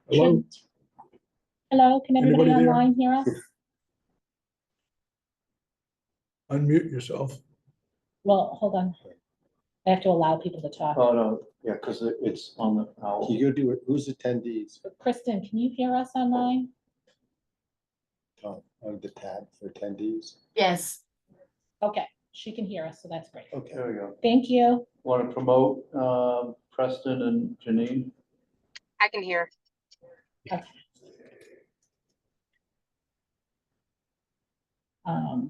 Hello, Hello, can everybody Anybody there? online hear us? unmute yourself. Well, hold on. I have to allow people to talk. Oh, no, yeah, because it's on the owl. You go do it, who's attendees Kristen, can you hear us online? on the tab for attendees? Yes, Okay, she can hear us, so that's great. Okay. There we go. Thank you. Want to promote Preston and Janine? I can hear.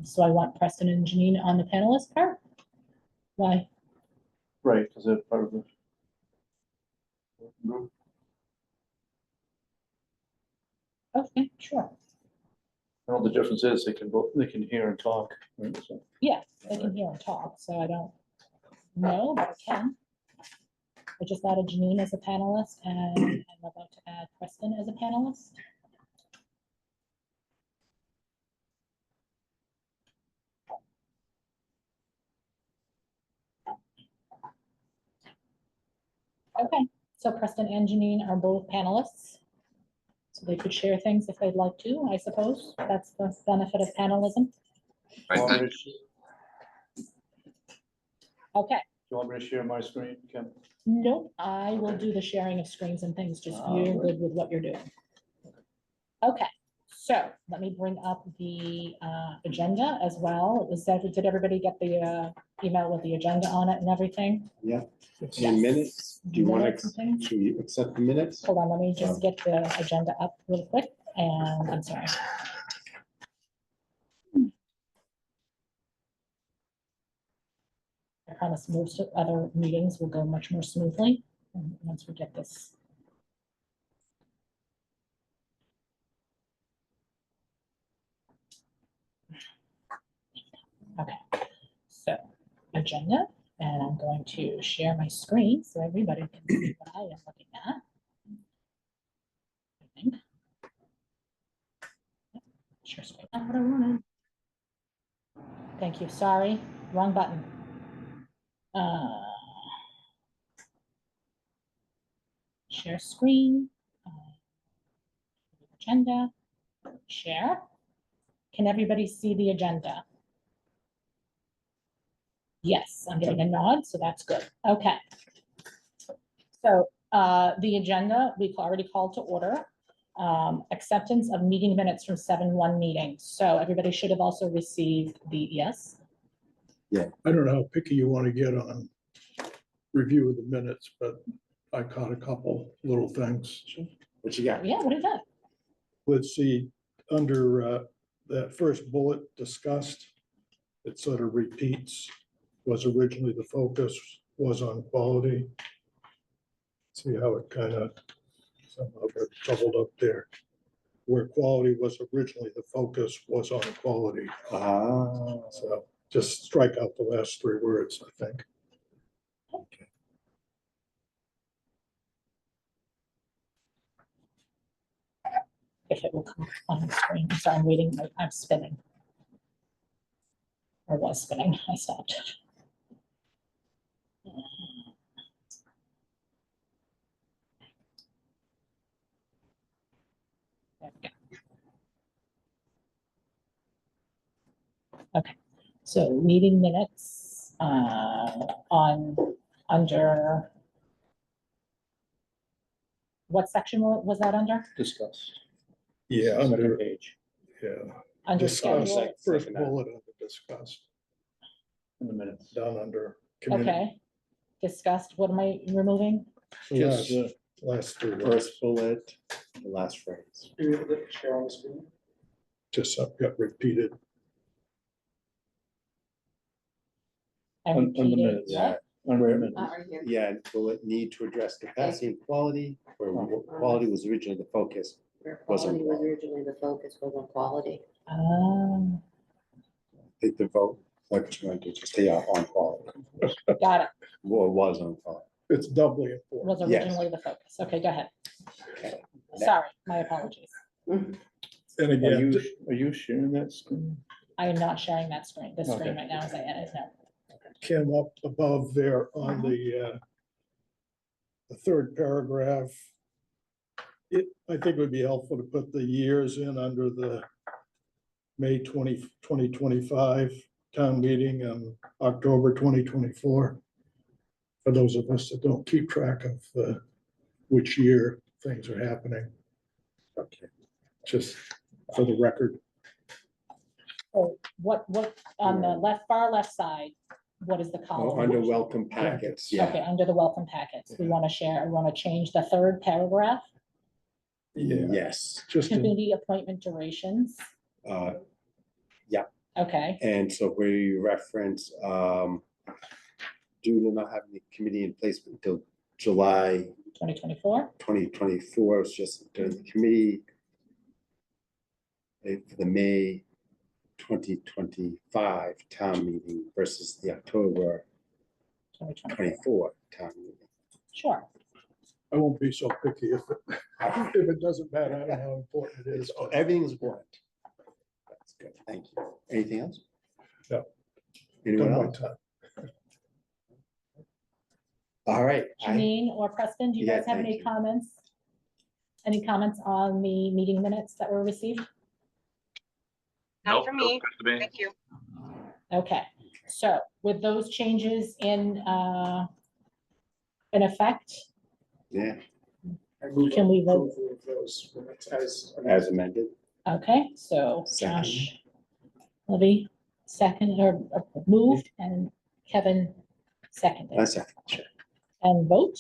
So I want Preston and Janine on the panelist part. Why? Right, because they're part of the group. Okay, sure. Well, the difference is they can both, they can hear and talk. Right, so, Yeah, they can hear and talk, so I don't know, but I can. I just added Janine as a panelist and I'm about to add Preston as a panelist. Okay, so Preston and Janine are both panelists. So they could share things if they'd like to, I suppose. That's the benefit of panelism. Do you want me to sh- Okay, do you want me to share my screen, Kim? nope, I will do the sharing of screens and things, just you're good with what you're doing. Okay, so let me bring up the agenda as well. Did everybody get the email with the agenda on it and everything? Yeah, Yes. in minutes, do you want Minutes and to, things? should we accept the minutes? Hold on, let me just get the agenda up real quick, and I'm sorry. I promise most of other meetings will go much more smoothly once we get this. Okay, so agenda, and I'm going to share my screen so everybody can see what I am looking at. I think. Share screen, not what I wanted. Thank you, sorry, wrong button. Share screen. Agenda, share. Can everybody see the agenda? Yes, I'm getting a nod, so that's good. Okay. So the agenda, we've already called to order. Acceptance of meeting minutes from 7-1 meeting. So everybody should have also received the, yes? I don't know how picky you want to get on review of the minutes, but I caught a couple little things. What you got? Yeah, what is that? Let's see, under that first bullet discussed, it sort of repeats, was originally the focus, was on quality. See how it kind of somehow got troubled up there. Where quality was originally the focus was on quality. Ah, So just strike out the last three words, I think. If it will come on the screen. So I'm waiting, I'm spinning. Or was spinning, I stopped. There we go. Okay, so meeting minutes under what section was that under? Discussed. Yeah, second under, page. yeah. Under Discussed, schedule, first Second. bullet under discussed, In the minutes. down under. community. okay. Discussed, what am I removing? Last, Just, last three words, First bullet, the last phrase. just got repeated. I On the repeated minutes. what? under the minutes. Right here. Yeah, bullet need to address capacity and quality, where quality was originally the focus. Where Wasn't quality was originally the focus, was on quality. Take the vote, like you want to just stay on quality, Got it, or was on quality. It's doubly was important. Yes. originally the focus. Okay, go ahead. Okay. Sorry, my apologies. And Are again, you sharing that screen? I am not sharing that screen, this screen Okay. right now as I edit now. Kim, up above there on the third paragraph, I think it would be helpful to put the years in under the May 2025 town meeting and October 2024. For those of us that don't keep track of which year things are happening, Okay. just for the record. So what, on the far left side, what is the Oh, column? under welcome packets, yeah. Okay, under the welcome packets, we want to change the third paragraph, Yeah, Yes, just in, committee appointment durations. uh, Okay, and so where you reference, due to not having the committee in place until July 2024. 2024, it's just during the committee. For the May 2025 town meeting versus the October 24 town meeting. Sure. I won't be so picky if it doesn't matter. I don't know how important it is. So everything's important. That's good, thank you. Anything else? No. Anyone Done my else? time. All right. Janine or Preston, do you Yeah, guys have thank any you. comments? Any comments on the meeting minutes that were received? Not for me. Thank you. Okay, so with those changes in effect, Yeah, can we vote? Approval of those minutes as amended. Okay, so Second. Josh, Libby, second or moved, and Kevin seconded. That's second, sure. And vote,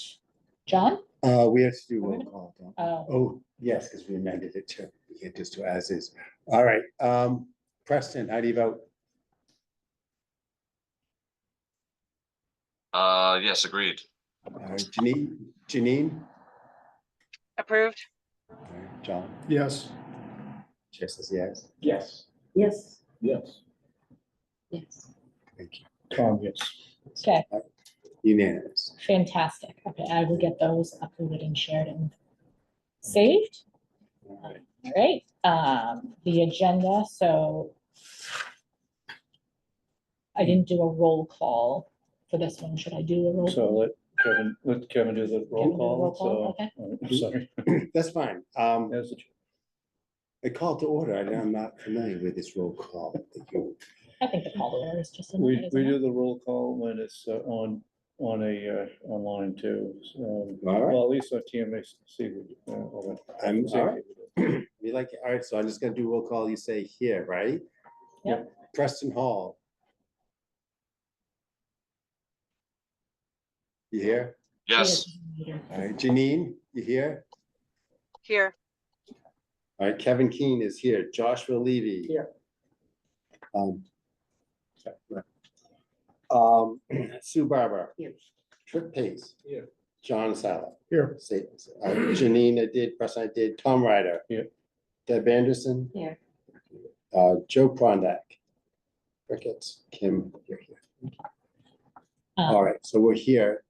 John? We have to do roll call. don't we? Oh, yes, because we amended it too. We can't just do as is. All right, Preston, how do you vote? Yes, agreed. Janine? Approved. All right, John? Yes, Chair says yes. Yes. Yes. Yes. Yes. Thank you. Tom, yes. Okay, Unanimous. fantastic. Okay, I will get those uploaded and shared and saved. All right. All right, the agenda, so I didn't do a roll call for this one. Should I do a roll? So call? let Kevin do the Kevin do the roll roll call, call, so. Sorry. That's fine. There's the- A call to order. I'm not familiar with this roll call. that you- I think the call to order is just. in We the- do the roll call when it's on online too. So, All well, right, at least on TMAC. I'm, all right. We like, it. All right, so I'm just gonna do roll call. You say here, right? Yep. Preston Hall. You here? Yes, All right, Janine, you here? Here. All right, Kevin Keen is here. Joshua Levy. Here. Sue Barber. Here. Trip Pace. Here. John Sala. here, Janine, I did, Preston, I did. Tom Ryder. Here. Deb Anderson. Here. Joe Prondak. Ricketts, Kim, you're here. All right, so we're here.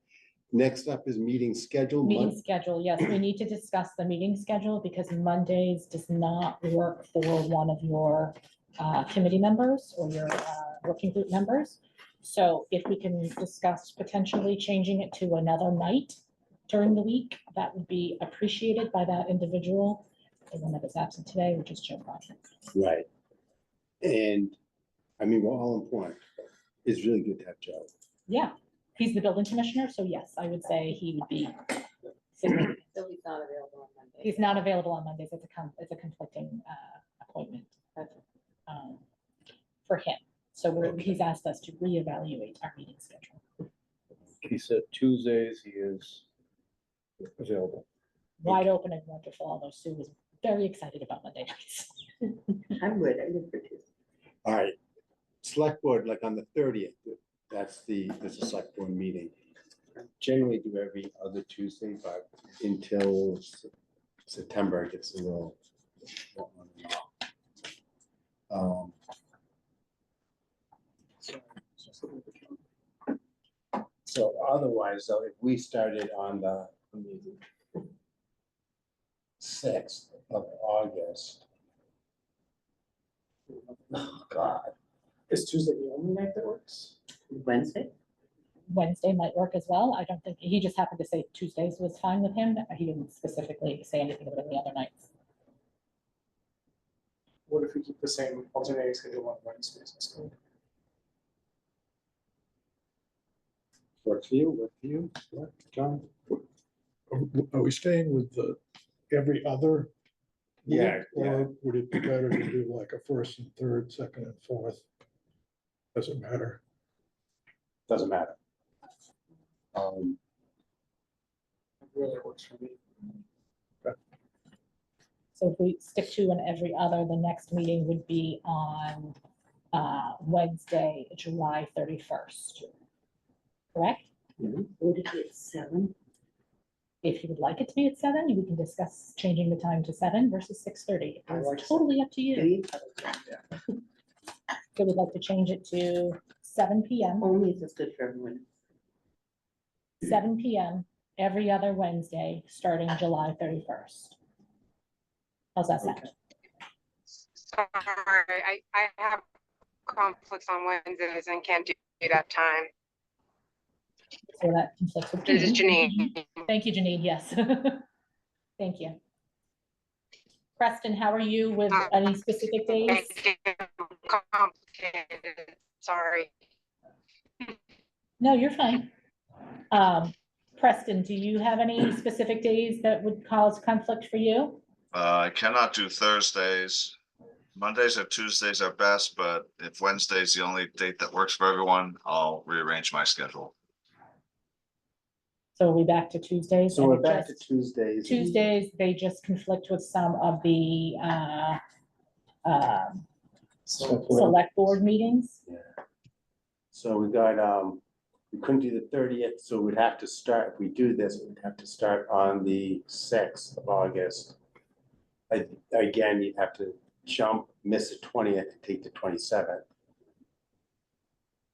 Next up is meeting schedule. Meeting schedule, yes, we need to discuss the meeting schedule because Mondays does not work for one of your committee members or your working group members. So if we can discuss potentially changing it to another night during the week, that would be appreciated by that individual. The one that is absent today, which is Joe Broderick. Right. And I mean, we're all important. It's really good to have Joe. Yeah, he's the building commissioner, so yes, I would say he would be significant. So he's not available on Monday. He's not available on Mondays. It's a conflicting appointment for him. So he's asked us to reevaluate our meeting schedule. He said Tuesdays he is available. Wide open and wonderful, although Sue was very excited about Monday nights. I would, I live for Tuesday. All right. Select board, like on the 30th, there's a select board meeting. Generally do every other Tuesday, but until September, it gets a little. So otherwise, though, if we started on the 6th of August. Oh, God. Is Tuesday the only night that works? Wednesday? Wednesday might work as well. I don't think, he just happened to say Tuesdays was fine with him. He didn't specifically say anything about any other nights. What if we keep the same alternating schedule on Wednesdays instead? Work for you, work for you, what, John? Are we staying with the every other? Yeah, Or would it be better to do like a first and third, second and fourth? Doesn't matter. Doesn't matter. It really works for me. So if we stick to an every other, the next meeting would be on Wednesday, July 31st. Correct? Would it be at 7? If you would like it to be at 7, we can discuss changing the time to 7 versus 6:30. I like It's totally up to Do you. you? So we'd like to change it to 7 PM, Only if it's good for everyone. 7 PM, every other Wednesday, starting July 31st. How's that sound? Sorry, I have conflicts on Wednesdays and can't do that time. So that conflicts with This is Janine. Janine. Thank you, Janine, yes. Thank you. Preston, how are you with any specific days? Complicated, sorry. No, you're fine. Preston, do you have any specific days that would cause conflict for you? I cannot do Thursdays. Mondays or Tuesdays are best, but if Wednesday's the only date that works for everyone, I'll rearrange my schedule. So are we back to Tuesdays? So And we're it back to just- Tuesdays. Tuesdays, they just conflict with some of the select board meetings. So we got, we couldn't do the 30th, so we'd have to start, if we do this, we'd have to start on the 6th of August. Again, you'd have to miss the 20th, and take the 27th.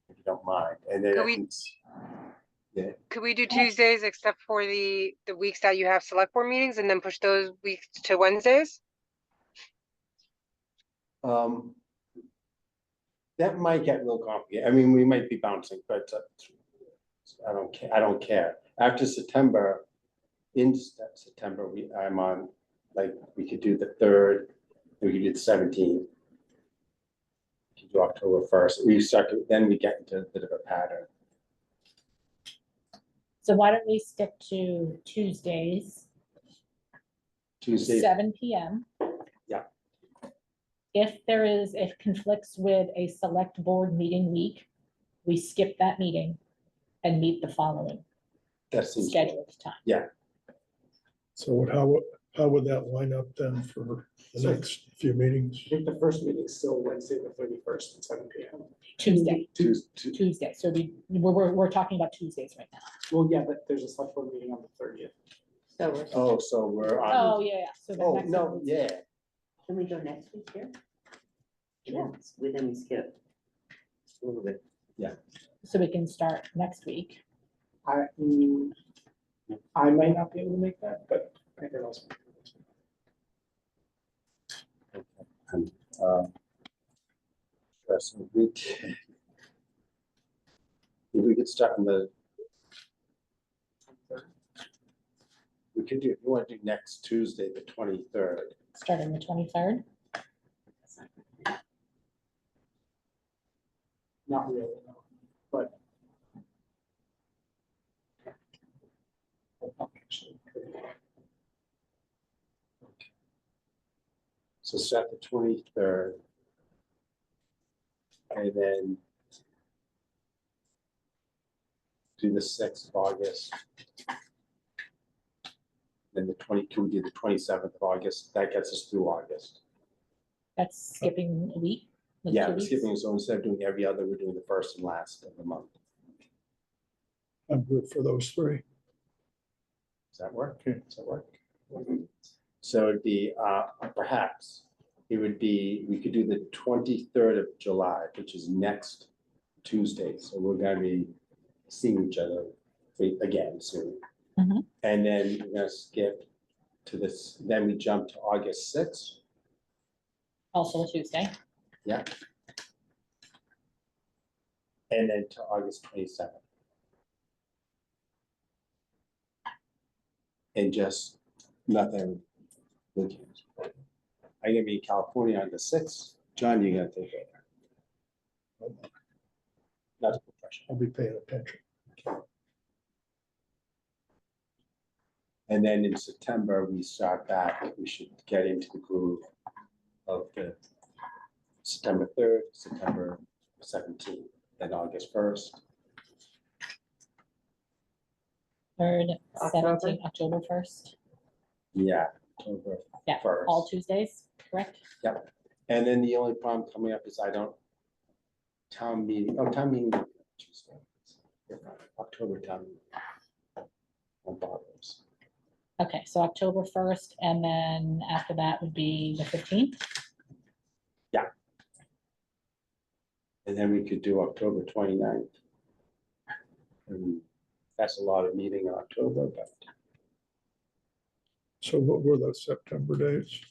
If you don't mind, and then. Could I we- think Could we do Tuesdays except for the weeks that you have select board meetings and then push those weeks to Wednesdays? That might get real complicated. I mean, we might be bouncing, but I don't care. After September, in September, I'm on, like, we could do the 3rd, we could do the 17th. We could do October 1st. Then we get into a bit of a pattern. So why don't we stick to Tuesdays, Tuesday, 7 PM? Yeah. If it conflicts with a select board meeting week, we skip that meeting and meet the following that seems. scheduled time. So how would that line up then for the next few meetings? I think the first meeting is still Wednesday, the 31st at 7 PM. Tuesday, Tuesday. Tuesday. So we're talking about Tuesdays right now. Well, yeah, but there's a select board meeting on the 30th. So we're, Oh, so we're Oh, on. yeah, so the Oh, next no, one. yeah. can we go next week here? Sure. Within we skip. A little bit. So we can start next week. I might not be able to make that, but everyone else. So we could start on we could do, if you want to do next Tuesday, the 23rd. Starting the 23rd. Not really, no, but. So start the 23rd. And then do the 6th of August. Then the 22, we do the 27th of August. That gets us through August. That's skipping a week. like Yeah, 2 we're weeks. skipping, so instead of doing every other, we're doing the first and last of the month. I'm good for those three. Does that work? Does that work? So it'd be, perhaps, it would be, we could do the 23rd of July, which is next Tuesday. So we're gonna be seeing each other again soon. Mhm. And then we're gonna skip to this, then we jump to August 6th. Also a Tuesday. Yeah. And then to August 27th. and just nothing. I'm gonna be in California on the 6th. John, you're gonna take it. Not to put pressure. I'll be paying attention. And then in September, we start back, we should get into the groove of the September 3rd, September 17th, then August 1st. 3rd, October? 17th, October 1st. Yeah. October Yeah, 1st. all Tuesdays, correct? Yep. And then the only problem coming up is town meeting Tuesday. October town meeting. On Barbara's. Okay, so October 1st, and then after that would be the 15th. And then we could do October 29th. And that's a lot of meeting in October, but So what were those September dates?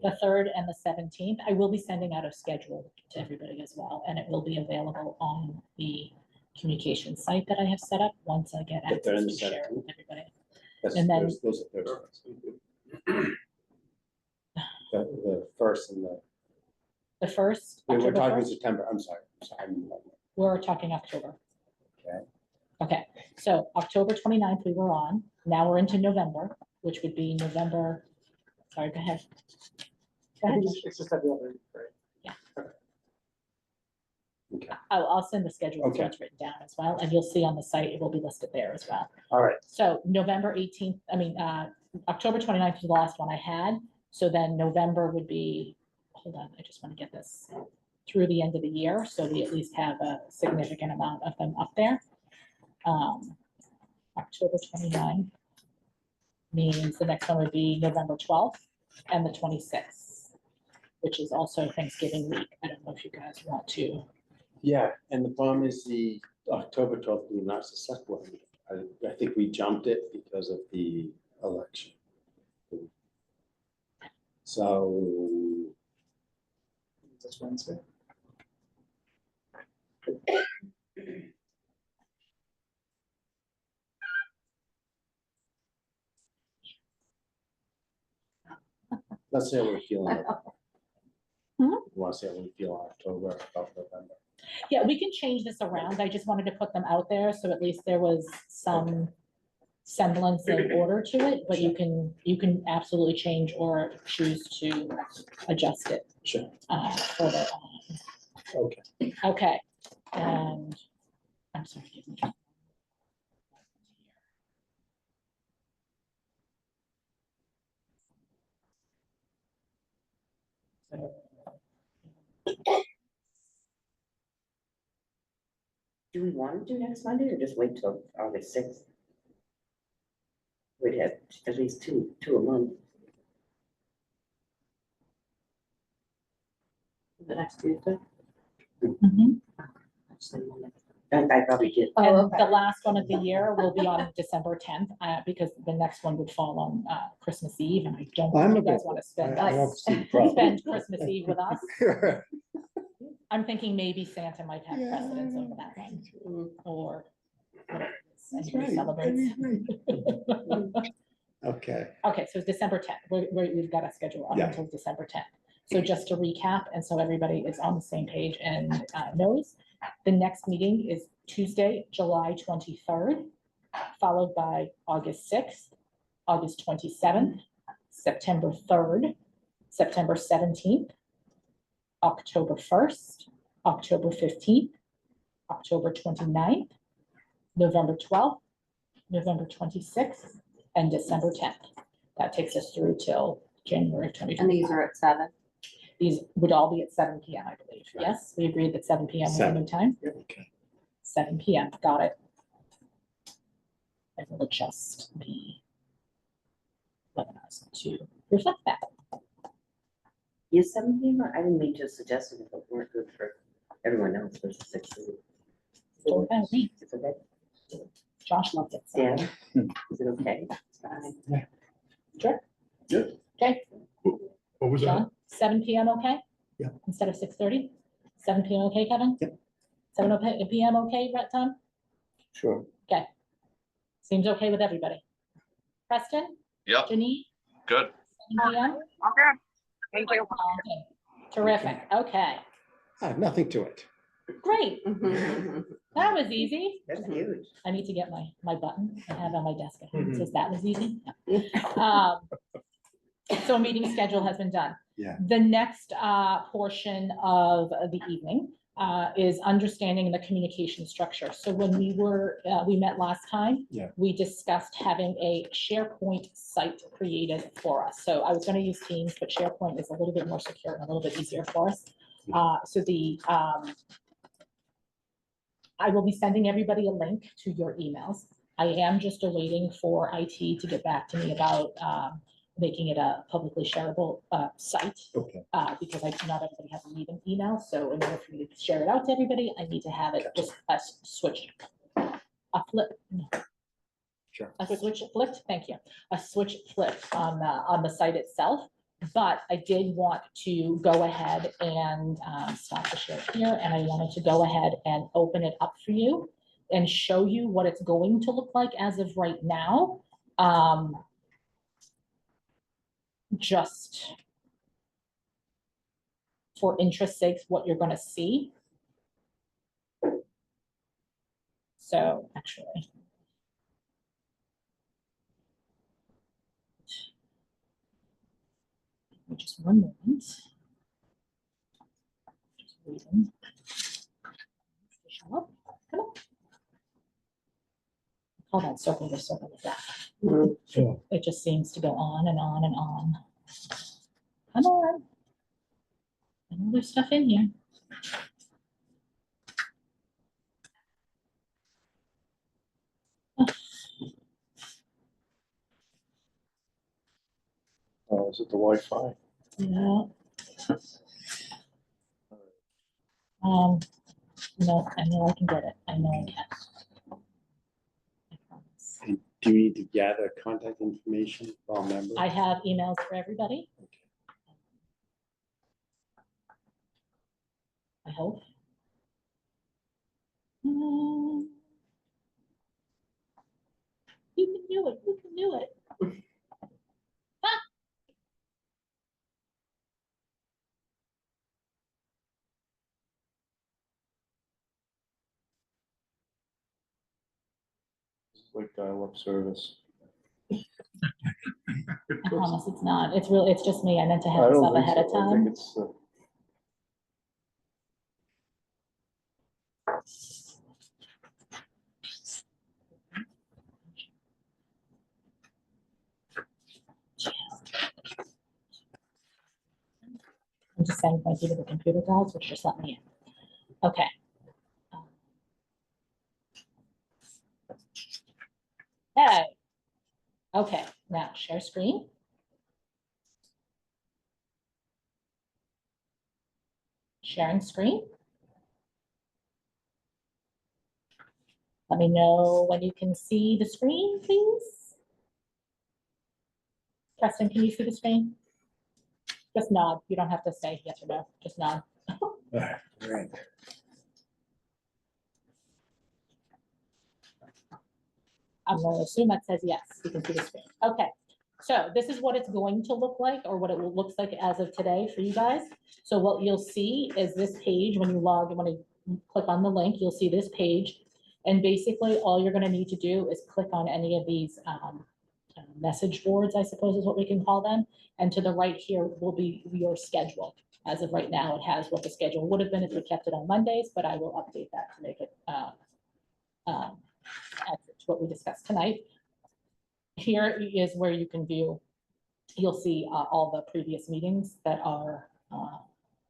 The 3rd and the 17th. I will be sending out a schedule to everybody as well, and it will be available on the communication site that I have set up once I get The 3rd and access to the share it with everybody. that's And then- those are Thursdays. The first and The 1st, we're October talking 1st, September, I'm sorry. we're talking October. Okay. Okay, so October 29th we were on. Now we're into November, which would be November. Sorry, go ahead. Go ahead, Josh. It's just every other week, right? Okay, I'll send the schedule, so Okay. it's written down as well, and you'll see on the site, it will be listed there as well. all right, So November 18th, October 29th was the last one I had. So then November would be, hold on, I just want to get this through the end of the year, so we at least have a significant amount of them up there. October 29th means the next one would be November 12th and the 26th, which is also Thanksgiving week. I don't know if you guys want to. yeah, and the problem is the October 12th, we not the select board meeting. I think we jumped it because of the election. So, This Wednesday. let's say how we feel. Hmm? Want to say how we feel in October, about November. Yeah, we can change this around. I just wanted to put them out there, so at least there was some semblance of order to it, but you can absolutely change or choose to adjust it. Sure. Further on. Okay. Okay, and I'm sorry. give me just- Do we want to do next Monday or just wait till August 6th? We'd have at least two a month. The next Tuesday? Mhm. I probably did. And the last one of the year will be on December 10th, because the next one would fall on Christmas Eve, and I don't think you guys want to spend spend Christmas Eve with us. I'm thinking maybe Santa might have precedence over that one, or whatever it is anybody celebrates. Okay, Okay, so it's December 10th. We've got a schedule up Yeah. until December 10th. So just to recap, and so everybody is on the same page and knows, the next meeting is Tuesday, July 23rd, followed by August 6th, August 27th, September 3rd, September 17th, October 1st, October 15th, October 29th, November 12th, November 26th, and December 10th. That takes us through till January of 2025. And these are at 7? These would all be at 7 PM, I believe. Right. Yes, we agreed that 7 PM was a new time. okay. 7 PM, got it. I will adjust the webinars to reflect that. Is 7 PM? I didn't mean to suggest it if it weren't good for everyone else versus 6. So, okay with me. It's okay. Josh loved it. so- Dan, is it okay? It's fine. Sure. Good. Okay, What was that? John, 7 PM, okay? Yeah. Instead of 6:30? 7 PM, okay, Kevin? Yep. 7 PM, okay, Tom? Sure. Okay. Seems okay with everybody. Preston, Yep, Janine, good. 7 PM? Okay, thank you. Okay. Terrific, okay, Nothing to it. great, That's that was easy. huge. I need to get my button I have on my desk. It says that was easy. So meeting schedule has been done. Yeah. The next portion of the evening is understanding the communication structure. So when we met last time. Yeah. We discussed having a SharePoint site created for us. So I was going to use Teams, but SharePoint is a little bit more secure and a little bit easier for us. I will be sending everybody a link to your emails. I am just awaiting for IT to get back to me about making it a publicly shareable site. Okay. Because not everybody has a meeting email, so in order for me to share it out to everybody, I need to have it just switched. A flip. Sure. A switch flipped, thank you. A switch flipped on the site itself. But I did want to go ahead and stop the share here, and I wanted to go ahead and open it up for you and show you what it's going to look like as of right now. Just for interest's sake, what you're going to see. So actually. Just one moment. Just waiting. Show up. Come on. Call that circle to circle with that. Yeah. It just seems to go on and on and on. Come on. I know there's stuff in here. Oh, is it the Wi-Fi? Yeah. No, I know I can get it. I know I can. I promise. And do you need to gather contact information for all members? I have emails for everybody. I hope. You can do it. You can do it. Like dial-up service. I promise it's not. It's really, it's just me. I meant to I have this don't up think ahead of so. I think time. it's, I'm just sending my to the computer guys, which just let me in. Okay. Hey. Okay, now share screen. Sharing screen. Let me know when you can see the screen, please. Preston, can you see the screen? Just nod. You don't have to say yes or no. Just nod. Right. I'm going to assume that says yes. You can see the screen. Okay. So this is what it's going to look like, or what it looks like as of today for you guys. So what you'll see is this page when you click on the link, you'll see this page. And basically all you're going to need to do is click on any of these message boards, I suppose is what we can call them. And to the right here will be your schedule. As of right now, it has what the schedule would have been if we kept it on Mondays, but I will update that to make it accurate to what we discussed tonight. Here is where you can view, you'll see all the previous meetings that are,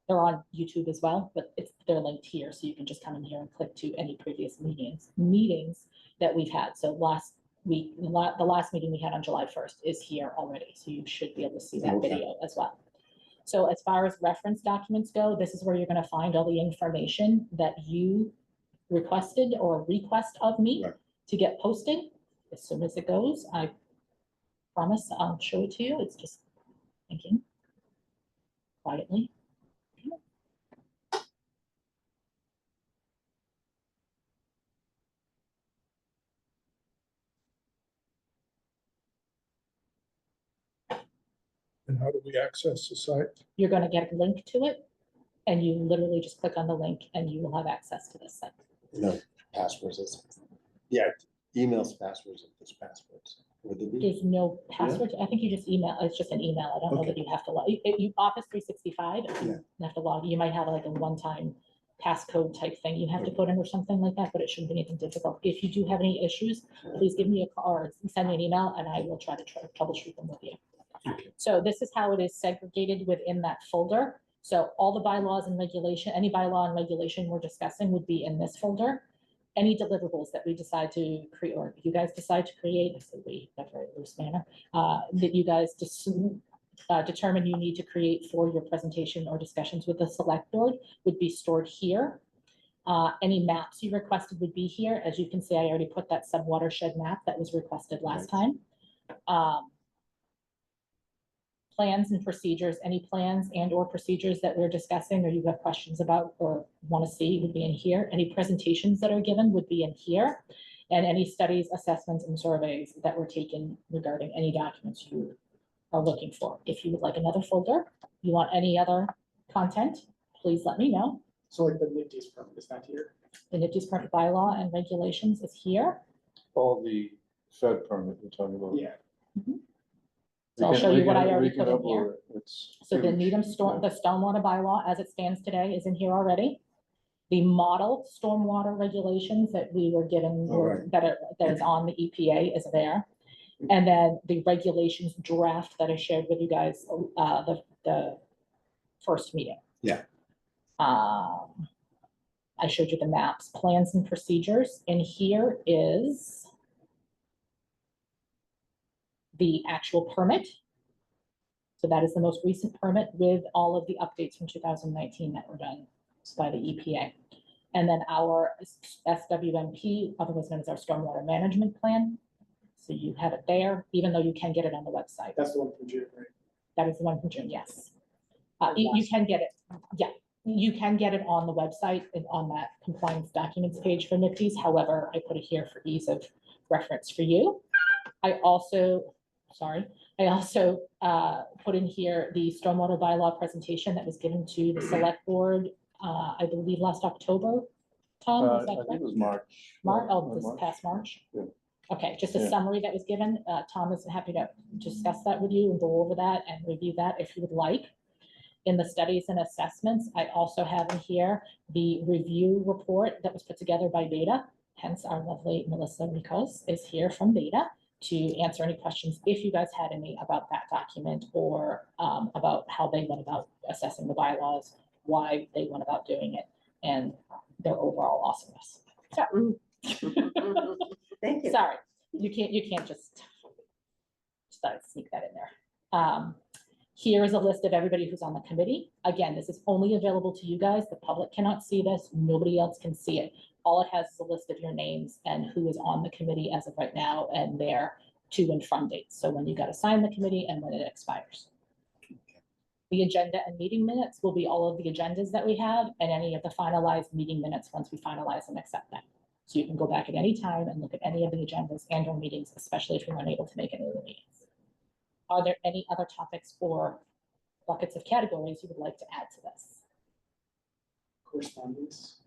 they're on YouTube as well, but they're linked here. So you can just come in here and click to any previous meetings that we've had. So last week, the last meeting we had on July 1st is here already. So you should be able to see that Okay. video as well. So as far as reference documents go, this is where you're going to find all the information that you requested or request of me Right. to get posting. As soon as it goes, I promise I'll show it to you. It's just thinking quietly. And how do we access the site? You're gonna get a link to it, and you literally just click on the link and you will have access to this site. No passwords. Yeah, emails, passwords, and just passwords. Would there be? There's no password. I think you just email, it's just an email. I don't know that you have to log, you Office 365, if you have to log, you might have like a one-time passcode type thing you have to put in or something like that, but it shouldn't be anything difficult. If you do have any issues, please give me a call or send me an email and I will try to troubleshoot them with you. So this is how it is segregated within that folder. So all the bylaws and regulation, any bylaw and regulation we're discussing would be in this folder. Any deliverables that we decide to create, or you guys decide to create, so we, in a very loose manner, that you guys determine you need to create for your presentation or discussions with the select board would be stored here. Any maps you requested would be here. As you can see, I already put that sub-watershed map that was requested last time. Plans and procedures, any plans and or procedures that we're discussing or you have questions about or want to see would be in here. Any presentations that are given would be in here. And any studies, assessments, and surveys that were taken regarding any documents you are looking for. If you would like another folder, you want any other content, please let me know. So like the NIPD's permit, is that here? The NIPD's permit bylaw and regulations is here. All the Fed permit we're talking about. Yeah. So I'll show you what I already put in here. here. It's So the huge. Needham storm, the stormwater bylaw as it stands today is in here already. The model stormwater regulations that we were given, or that is on the EPA is there. And then the regulations draft that I shared with you guys, the first meeting. Yeah. I showed you the maps, plans and procedures, and here is the actual permit. So that is the most recent permit with all of the updates from 2019 that were done by the EPA. And then our SWMP, otherwise known as our Stormwater Management Plan. So you have it there, even though you can get it on the website. That's the one from June, right? That is the one from June, yes. You can get it, yeah. You can get it on the website and on that compliance documents page for NIPD's. However, I put it here for ease of reference for you. I also put in here the stormwater bylaw presentation that was given to the select board, I believe last October. Tom, I is that think correct? it was March. This past March? Yeah. Okay, just a Yeah. summary that was given. Tom is happy to discuss that with you and go over that and review that if you would like. In the studies and assessments, I also have in here the review report that was put together by Beta. Hence our lovely Melissa Ricos is here from Beta to answer any questions if you guys had any about that document or about how they went about assessing the bylaws, why they went about doing it, and their overall awesomeness. So, Thank you. sorry, you can't just sneak that in there. Here is a list of everybody who's on the committee. Again, this is only available to you guys. The public cannot see this. Nobody else can see it. All it has is a list of your names and who is on the committee as of right now and their to and from dates. So when you got to sign the committee and when it expires. The agenda and meeting minutes will be all of the agendas that we have and any of the finalized meeting minutes once we finalize and accept them. So you can go back at any time and look at any of the agendas and or meetings, especially if you're unable to make any of the meetings. Are there any other topics or buckets of categories you would like to add to this? Correspondence.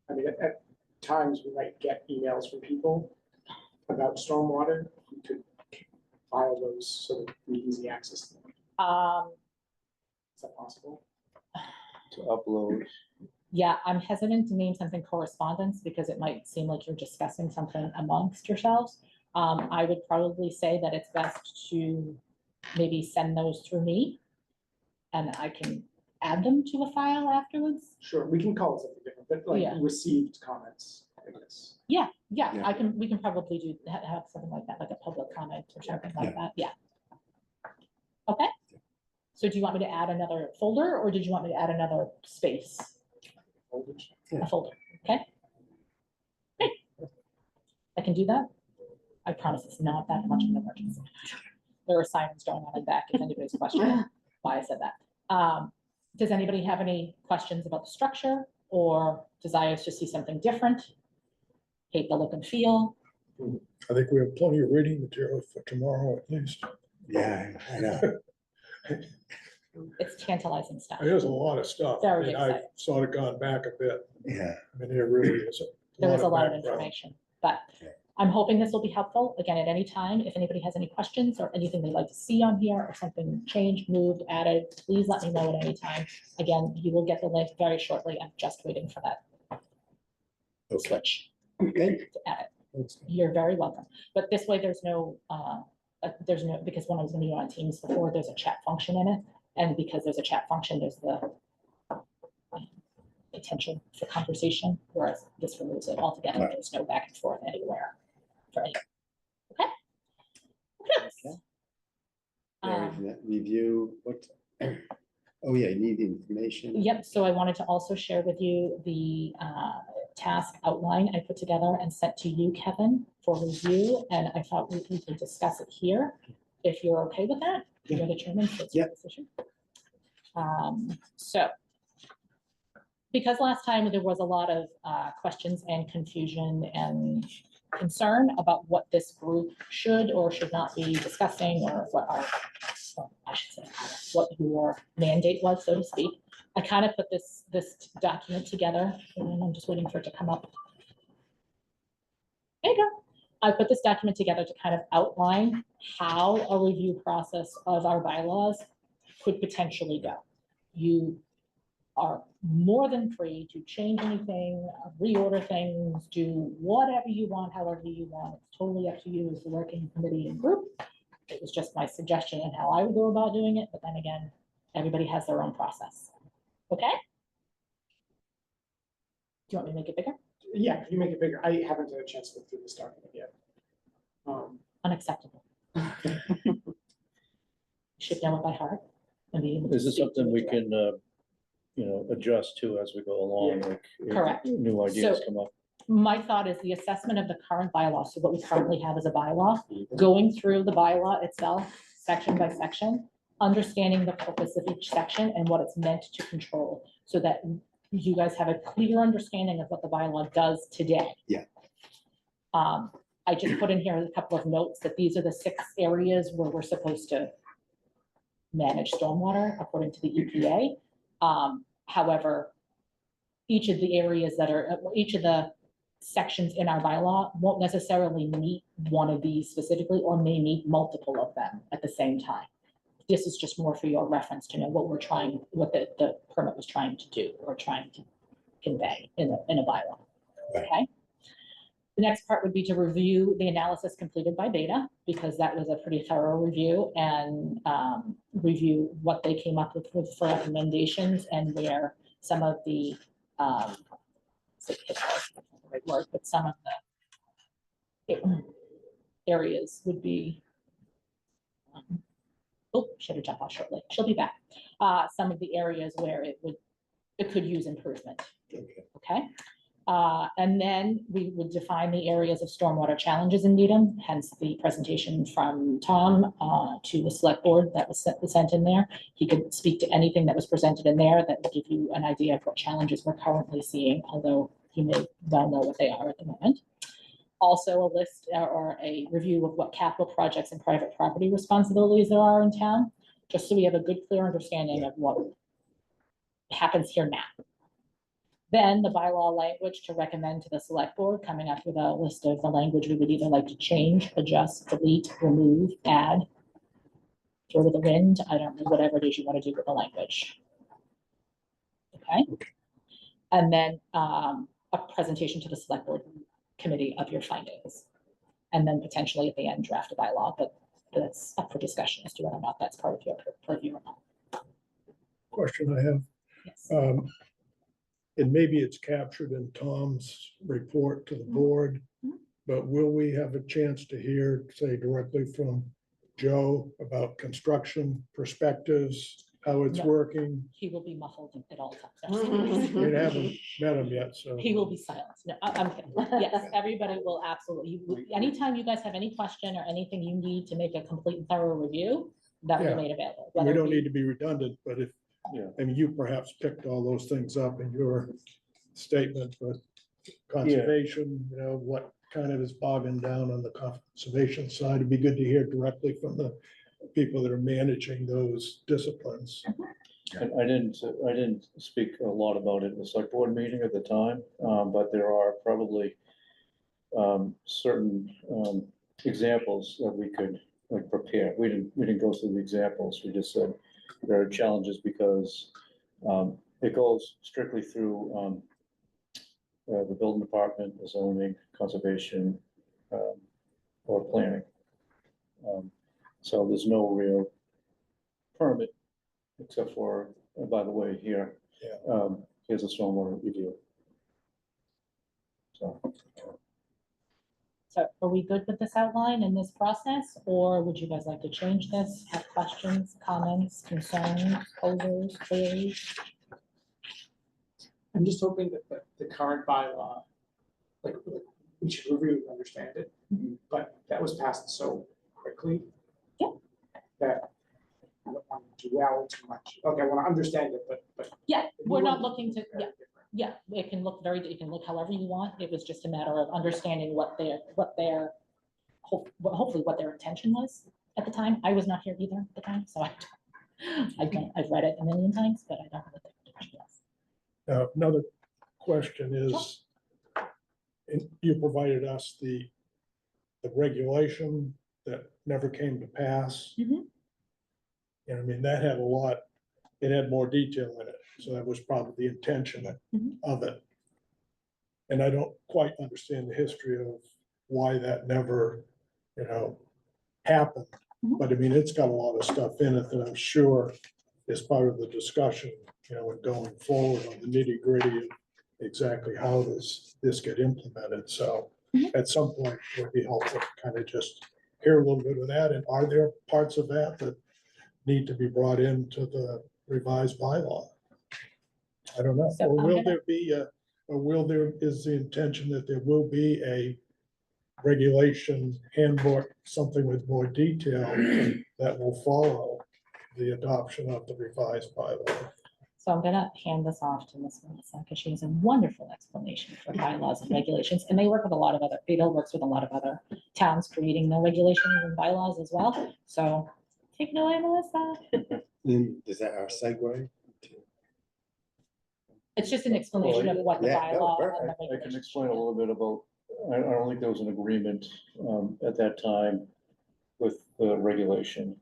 I mean, at times we might get emails from people about stormwater. We could file those so that we easy access them. Is that possible? To upload. Yeah, I'm hesitant to name something correspondence because it might seem like you're discussing something amongst yourselves. I would probably say that it's best to maybe send those through me and I can add them to a file afterwards. Sure, we can call it something different, but like Yeah. received comments, I guess. Yeah, Yeah. we can probably do have something like that, like a public comment or something like that. Yeah. Okay. So do you want me to add another folder or did you want me to add another space? Folders. A folder, okay? Great. I can do that. I promise it's not that much of an emergency. There are sirens going on in back if anybody's questioning why I said that. Does anybody have any questions about the structure or desires to see something different? Hate the look and feel? I think we have plenty of reading material for tomorrow at least. Yeah, I know. It's tantalizing stuff. There's a lot of stuff. I Very mean, I've exciting. sort of gone back a bit. Yeah. I mean, there really is There is a lot of background. information, but Okay. I'm hoping this will be helpful. Again, at any time, if anybody has any questions or anything they'd like to see on here or something changed, moved, added, please let me know at any time. Again, you will get the link very shortly. I'm just waiting for that Okay. switch Okay. to add it. That's- You're very welcome. But this way, there's no, because when I was gonna be on Teams before, there's a chat function in it. And because there's a chat function, there's the potential for conversation, whereas this removes it altogether. Right. There's no back and forth anywhere for any. Okay? Okay. Um, There's that review, what? Oh, yeah, you need the information. Yep, so I wanted to also share with you the task outline I put together and sent to you, Kevin, for review, and I thought we could discuss it here, if you're okay with that. You're the chairman, so it's your Yep. decision. So, because last time there was a lot of questions and confusion and concern about what this group should or should not be discussing, or what our, well, I should say, what your mandate was, so to speak. I kind of put this document together, and I'm just waiting for it to come up. There you go. I put this document together to kind of outline how a review process of our bylaws could potentially go. You are more than free to change anything, reorder things, do whatever you want, however you want. It's totally up to you as the working committee and group. It was just my suggestion and how I would go about doing it, but then again, everybody has their own process. Okay? Do you want me to make it bigger? Yeah, you make it bigger. I haven't had a chance to look through this document yet. Unacceptable. You should know it by heart. and be able to Is this speak to something it we directly. can, adjust to as we go along, Yeah. like? if Correct. New ideas So- come up. My thought is the assessment of the current bylaw, so what we currently have as a bylaw, going through the bylaw itself, section by section, understanding the purpose of each section and what it's meant to control, so that you guys have a clear understanding of what the bylaw does today. Yeah. I just put in here a couple of notes that these are the 6 areas where we're supposed to manage stormwater according to the EPA. However, each of the areas that are, each of the sections in our bylaw won't necessarily meet one of these specifically, or may meet multiple of them at the same time. This is just more for your reference to know what we're trying, what the permit was trying to do or trying to convey in a bylaw. Okay? The next part would be to review the analysis completed by Beta, because that was a pretty thorough review, and review what they came up with for recommendations and where some of the but some of the areas would be. Oh, she had to jump off shortly. She'll be back. Some of the areas where it could use improvement. Okay. Okay. And then we would define the areas of stormwater challenges in Needham, hence the presentation from Tom to the select board that was sent in there. He could speak to anything that was presented in there that would give you an idea of what challenges we're currently seeing, although you may well know what they are at the moment. Also a list or a review of what capital projects and private property responsibilities there are in town, just so we have a good, clear understanding of what happens here now. Then the bylaw language to recommend to the select board, coming up with a list of the language we would either like to change, adjust, delete, remove, add, throw to the wind, I don't know, whatever it is you want to do with the language. Okay? And then a presentation to the select board committee of your findings. And then potentially at the end, draft a bylaw, but that's up for discussion as to whether or not that's part of your purview or not. Question I have, Yes. and maybe it's captured in Tom's report to the board, Mhm. but will we have a chance to hear, say, directly from Joe about construction perspectives, how it's No. working? He will be muffled at all We times. haven't met him yet, so. He will be silent. No, I'm kidding. Yes, everybody will absolutely. Anytime you guys have any question or anything you need to make a complete and thorough review, that will Yeah. be made available. We whether it don't be- need to be redundant, but if, Yeah. I mean, you perhaps picked all those things up in your statement, but conservation, what kind of is bogging down on the conservation side, it'd be good to hear directly from the people that are managing those disciplines. I didn't speak a lot about it in the select board meeting at the time, but there are probably certain examples that we could like prepare. We didn't go through the examples. We just said there are challenges because it goes strictly through the building department, the zoning, conservation, or planning. So there's no real permit except for, by the way, here, here's a stormwater review. So, So are we good with this outline and this process, or would you guys like to change this? Have questions, comments, concerns, posers, queries? I'm just hoping that the current bylaw, like, we should review and understand it, but that was passed so quickly. Yeah. That I don't want to dwell too much. Okay, I want to understand it, but. Yeah, we're not looking to, Very yeah, different. it can look it can look however you want. It was just a matter of understanding what their, hopefully what their intention was at the time. I was not here either at the time, so I've read it a million times, but I don't know what their intention was. Another question is, you provided us the regulation that never came to pass. Mhm. And I mean, that had a lot, it had more detail in it, so that was probably the intention Mhm. of it. And I don't quite understand the history of why that never, happened. Mhm. But I mean, it's got a lot of stuff in it that I'm sure is part of the discussion, and going forward on the nitty gritty of exactly how this get implemented. So Mhm. at some point, it would be helpful to kind of just hear a little bit of that. And are there parts of that that need to be brought into the revised bylaw? I don't know. So Or I'm will gonna- there be is the intention that there will be a regulation handbook, something with more detail that will follow the adoption of the revised bylaw? So I'm gonna hand this off to Ms. Melissa, because she has a wonderful explanation for bylaws and regulations, and they work with a lot of other, Beadle works with a lot of other towns creating their regulations and bylaws as well. So take it away, Melissa. Is that our segue? It's just an explanation of what the Yeah, no, bylaw and the perfect. I can regulations. explain a little bit about, I don't think there was an agreement at that time with the regulation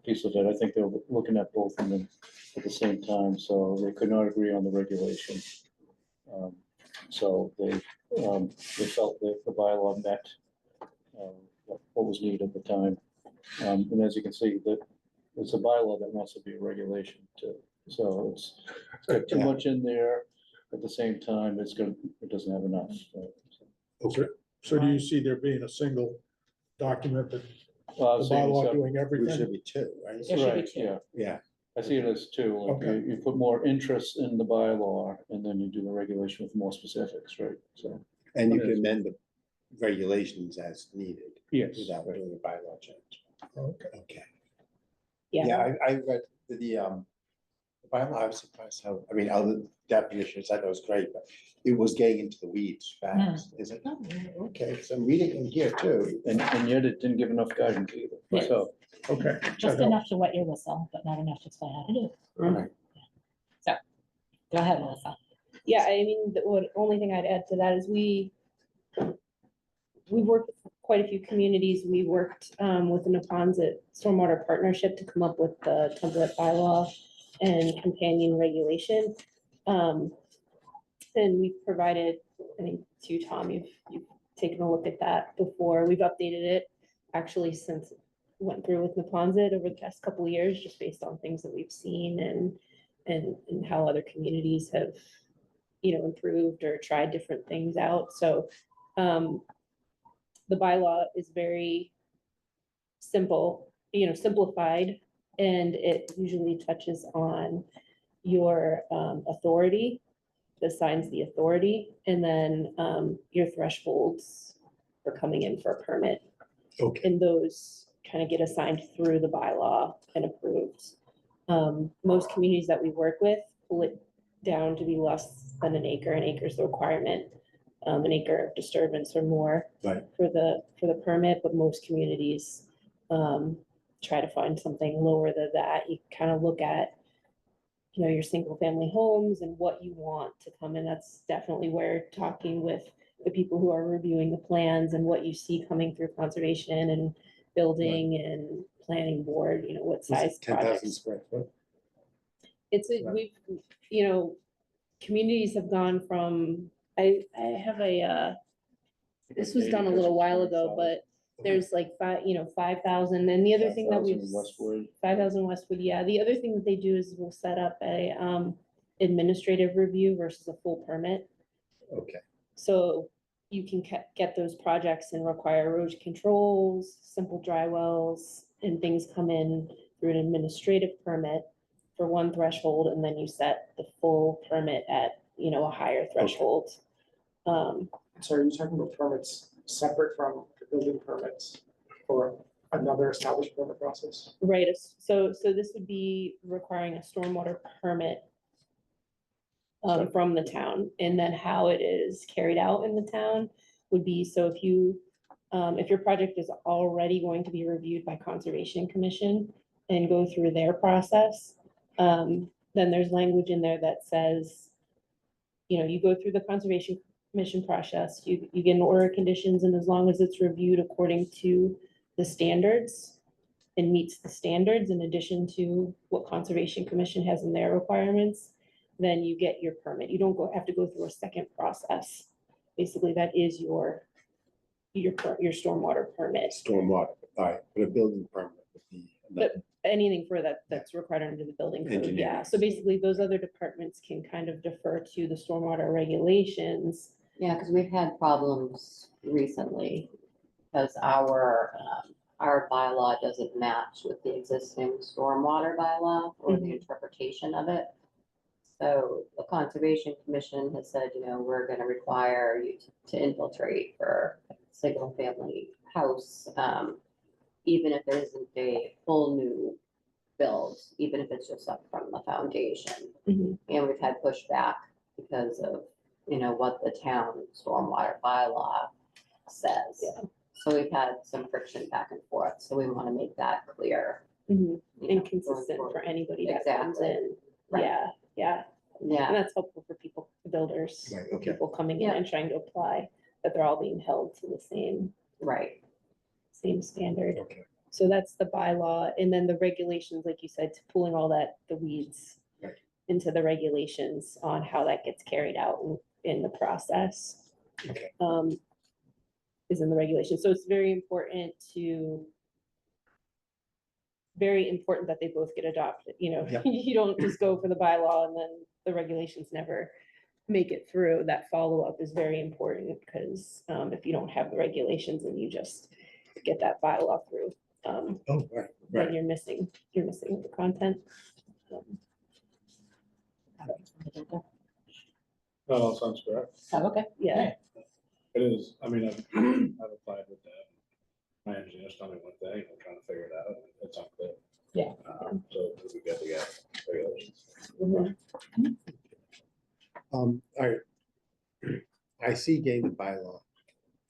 piece of it. I think they were looking at both of them at the same time, so they could not agree on the regulation. So they felt that the bylaw met what was needed at the time. And as you can see, that it's a bylaw that wants to be a regulation too. So it's got too Yeah. much in there. At the same time, it doesn't have enough. So do you see there being a single document that Well, the same bylaw as- doing There should everything? be two, right? There should be Right, two. yeah. Yeah, I see it as two, like Okay. you put more interest in the bylaw and then you do the regulation with more specifics, right? So, and you Okay. can amend the regulations as needed yes, without right. doing a bylaw change. Okay. Okay. Yeah, Yeah, I read the bylaw, I was surprised how, I mean, other definitions, I thought it was great, but it was getting into the weeds fast. Is it? Okay, so I'm reading in here too. And yet it didn't give enough guidance either. Yes. So, Okay. just that enough to wet your whistle, but not enough to explain how to do it. Right. Go ahead, Melissa. Yeah, I mean, only thing I'd add to that is we've worked with quite a few communities. We worked with the Neponset Stormwater Partnership to come up with the template bylaw and companion regulation. And we've provided, I think to you, Tom, you've taken a look at that before. We've updated it actually since it went through with Neponset over the past couple of years, just based on things that we've seen and how other communities have, improved or tried different things out. So the bylaw is very simple, simplified, and it usually touches on your authority, assigns the authority, and then your thresholds for coming in for a permit. Okay. And those kind of get assigned through the bylaw and approved. Most communities that we work with pull it down to be less than an acre. An acre is the requirement, an acre of disturbance or more Right. for the permit, but most communities try to find something lower than that. You kind of look at, you know, your single family homes and what you want to come in. That's definitely where talking with the people who are reviewing the plans and what you see coming through conservation and building and planning board, you know, what size 10,000 projects. square foot. It's a, we've, you know, communities have gone from, I have a, this was done a little while ago, but there's like 5,000. And the other thing that 5,000 we've, Westwood. 5,000 Westwood, yeah. The other thing that they do is we'll set up a administrative review versus a full permit. Okay, So you can get those projects and require erosion controls, simple dry wells, and things come in through an administrative permit for one threshold, and then you set the full permit at, you know, a higher threshold. So are you talking about permits separate from the building permits or another established permit process? Right, so this would be requiring a stormwater permit from the town, and then how it is carried out in the town would be, so if you, if your project is already going to be reviewed by Conservation Commission and go through their process, then there's language in there that says, you know, you go through the Conservation Commission process, you get an order of conditions, and as long as it's reviewed according to the standards and meets the standards in addition to what Conservation Commission has in their requirements, then you get your permit. You don't have to go through a second process. Basically, that is your stormwater permit. stormwater, all right, but a building permit would be another. Anything for that's required under the building code, yeah. Engineering. So basically, those other departments can kind of defer to the stormwater regulations. Yeah, because we've had problems recently, because our bylaw doesn't match with the existing stormwater bylaw or the interpretation of it. So the Conservation Commission has said, you know, we're gonna require you to infiltrate for a single family house, even if there isn't a full new build, even if it's just up from the foundation. Mhm. And we've had pushback because of, you know, what the town stormwater bylaw says. Yeah. So we've had some friction back and forth, so we want to make that clear. Mhm. you know, And going consistent forward. for anybody that comes Exactly. in. Right. Yeah, yeah. Yeah, And that's helpful for people, builders, Right, okay. people coming in Yeah. and trying to apply, that they're all being held to the right. same standard. Okay, So that's the bylaw, and then the regulations, like you said, pulling all that, the weeds Right. into the regulations on how that gets carried out in the process. okay, Is in the regulation. So it's very important that they both get adopted, you know, Yeah. you don't just go for the bylaw and then the regulations never make it through. That follow-up is very important, because if you don't have the regulations and you just get that bylaw through, oh, right, then right, you're missing the content. That all sounds correct. Oh, okay. Yeah, It is, I mean, I've applied with that. My engineers tell me one thing, I'm trying to figure it out, it's unclear. Yeah. So we got to get regulations. Mhm. all right. I see getting the bylaw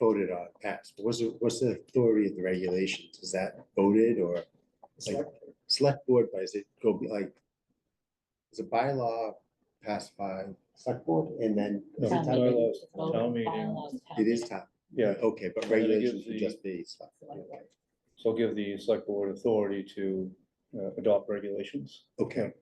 voted on, passed, but what's the authority of the regulations, is that voted or like select board, but is it go be like? Is a bylaw passed by select board and then? No, is it Town town meeting. meeting? bylaws, town meeting. Bylaws, town It is meeting. town, Yeah, okay, but And then it gives regulations would the- just be select. Okay. so give the select board authority to adopt regulations. Okay,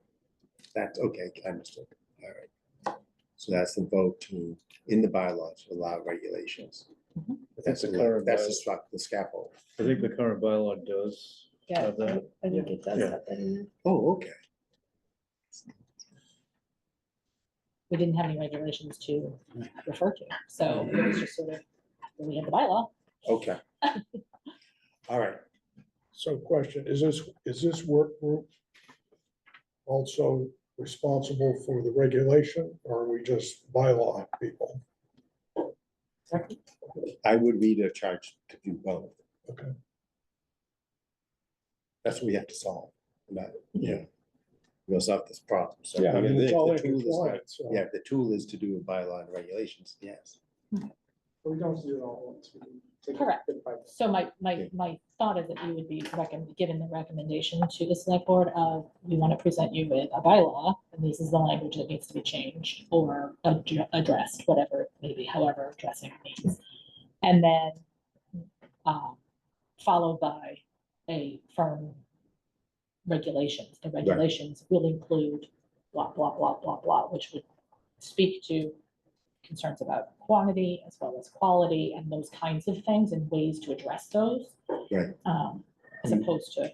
that's okay, understood, all right. So that's the vote to, in the bylaws, allow regulations. Mhm. That's the the current that's the bylaw. struck, the scaffold. I think the current bylaw does yeah, have that. I think it does Yeah. have that in there. Oh, okay, We didn't have any regulations to refer to, so it was just sort of, we have the bylaw. okay. All right, So question, is this work group also responsible for the regulation, or are we just bylaw people? I would read a charge to do both. Okay. That's what we have to solve, that, you know. We'll solve this problem, so. Yeah, I mean, it's all the in tool is- compliance, so. Yeah, if the tool is to do a bylaw and regulations, yes. But we don't have to do it all at once. We can take it Correct. bit by bit. So my thought is that you would be given the recommendation to the select board of, we want to present you with a bylaw, and this is the language that needs to be changed or addressed, whatever it may be, however addressing means. And then, followed by a firm regulations. The regulations will include blah, blah, blah, blah, blah, which would speak to concerns about quantity as well as quality and those kinds of things and ways to address those. Right. As opposed to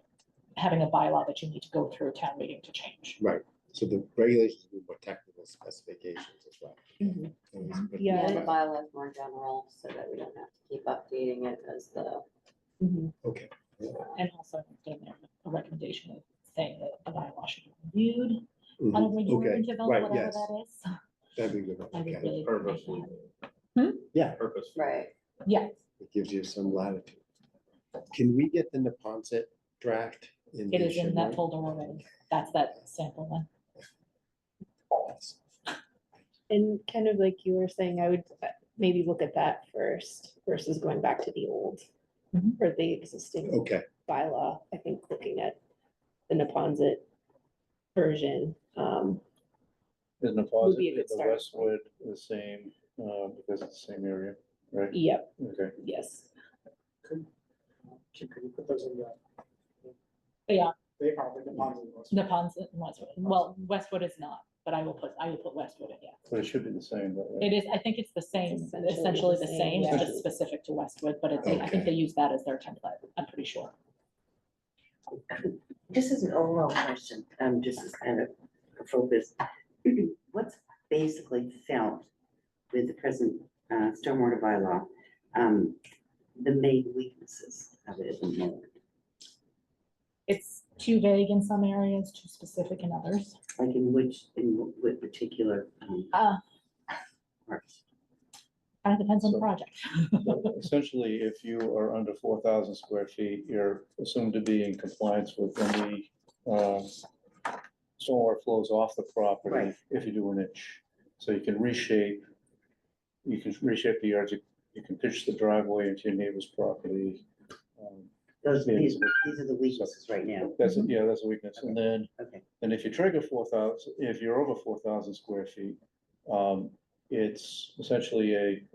having a bylaw that you need to go through a town meeting to change. Right, so the regulations will be more technical specifications as well. Mhm. But- Yeah. Yeah, the bylaw is more general, so that we don't have to keep updating it as the, Mhm. Okay, And also getting there a recommendation of saying that the bylaw should be reviewed on a mhm, regular okay, interval, right, whatever yes, that is. that'd be good, I would okay, really Purposely. yeah, Purpose. right. Yes, it gives you some latitude. Can we get the Neponset draft in? it the is in that Shimmer? folder already. That's that sample one. Yes. And kind of like you were saying, I would maybe look at that first versus going back to the old Mhm. or the existing Okay, bylaw. I think looking at the Neponset version. Is Would be a Naposit, good is the starting Westwood the same, because it's the same area, right? Yep, Okay, yes. Could you put those in the? They are. They are, but the ponds and those. Neponset and Westwood. Well, Westwood is not, but I will put Westwood in, yeah. but it should be the same, though, right? It is, I think it's the same, essentially essentially the the same, same, it's yeah. just specific to Westwood, but I think Okay. they use that as their template, I'm pretty sure. Just as an overall question, just as kind of a focus, what's basically felt with the present stormwater bylaw, the main weaknesses of it at the moment? It's too vague in some areas, too specific in others. Like in what particular Uh, parts? Kind of depends on the So- project. So essentially, if you are under 4,000 square feet, you're assumed to be in compliance with any stormwater flows off the property Right. if you do an inch. So you can reshape the yards, you can pitch the driveway into your neighbor's property. Those, Yeah. these are the weaknesses right now. That's, yeah, that's a weakness. And then, Okay, and if you trigger 4,000, if you're over 4,000 square feet, it's essentially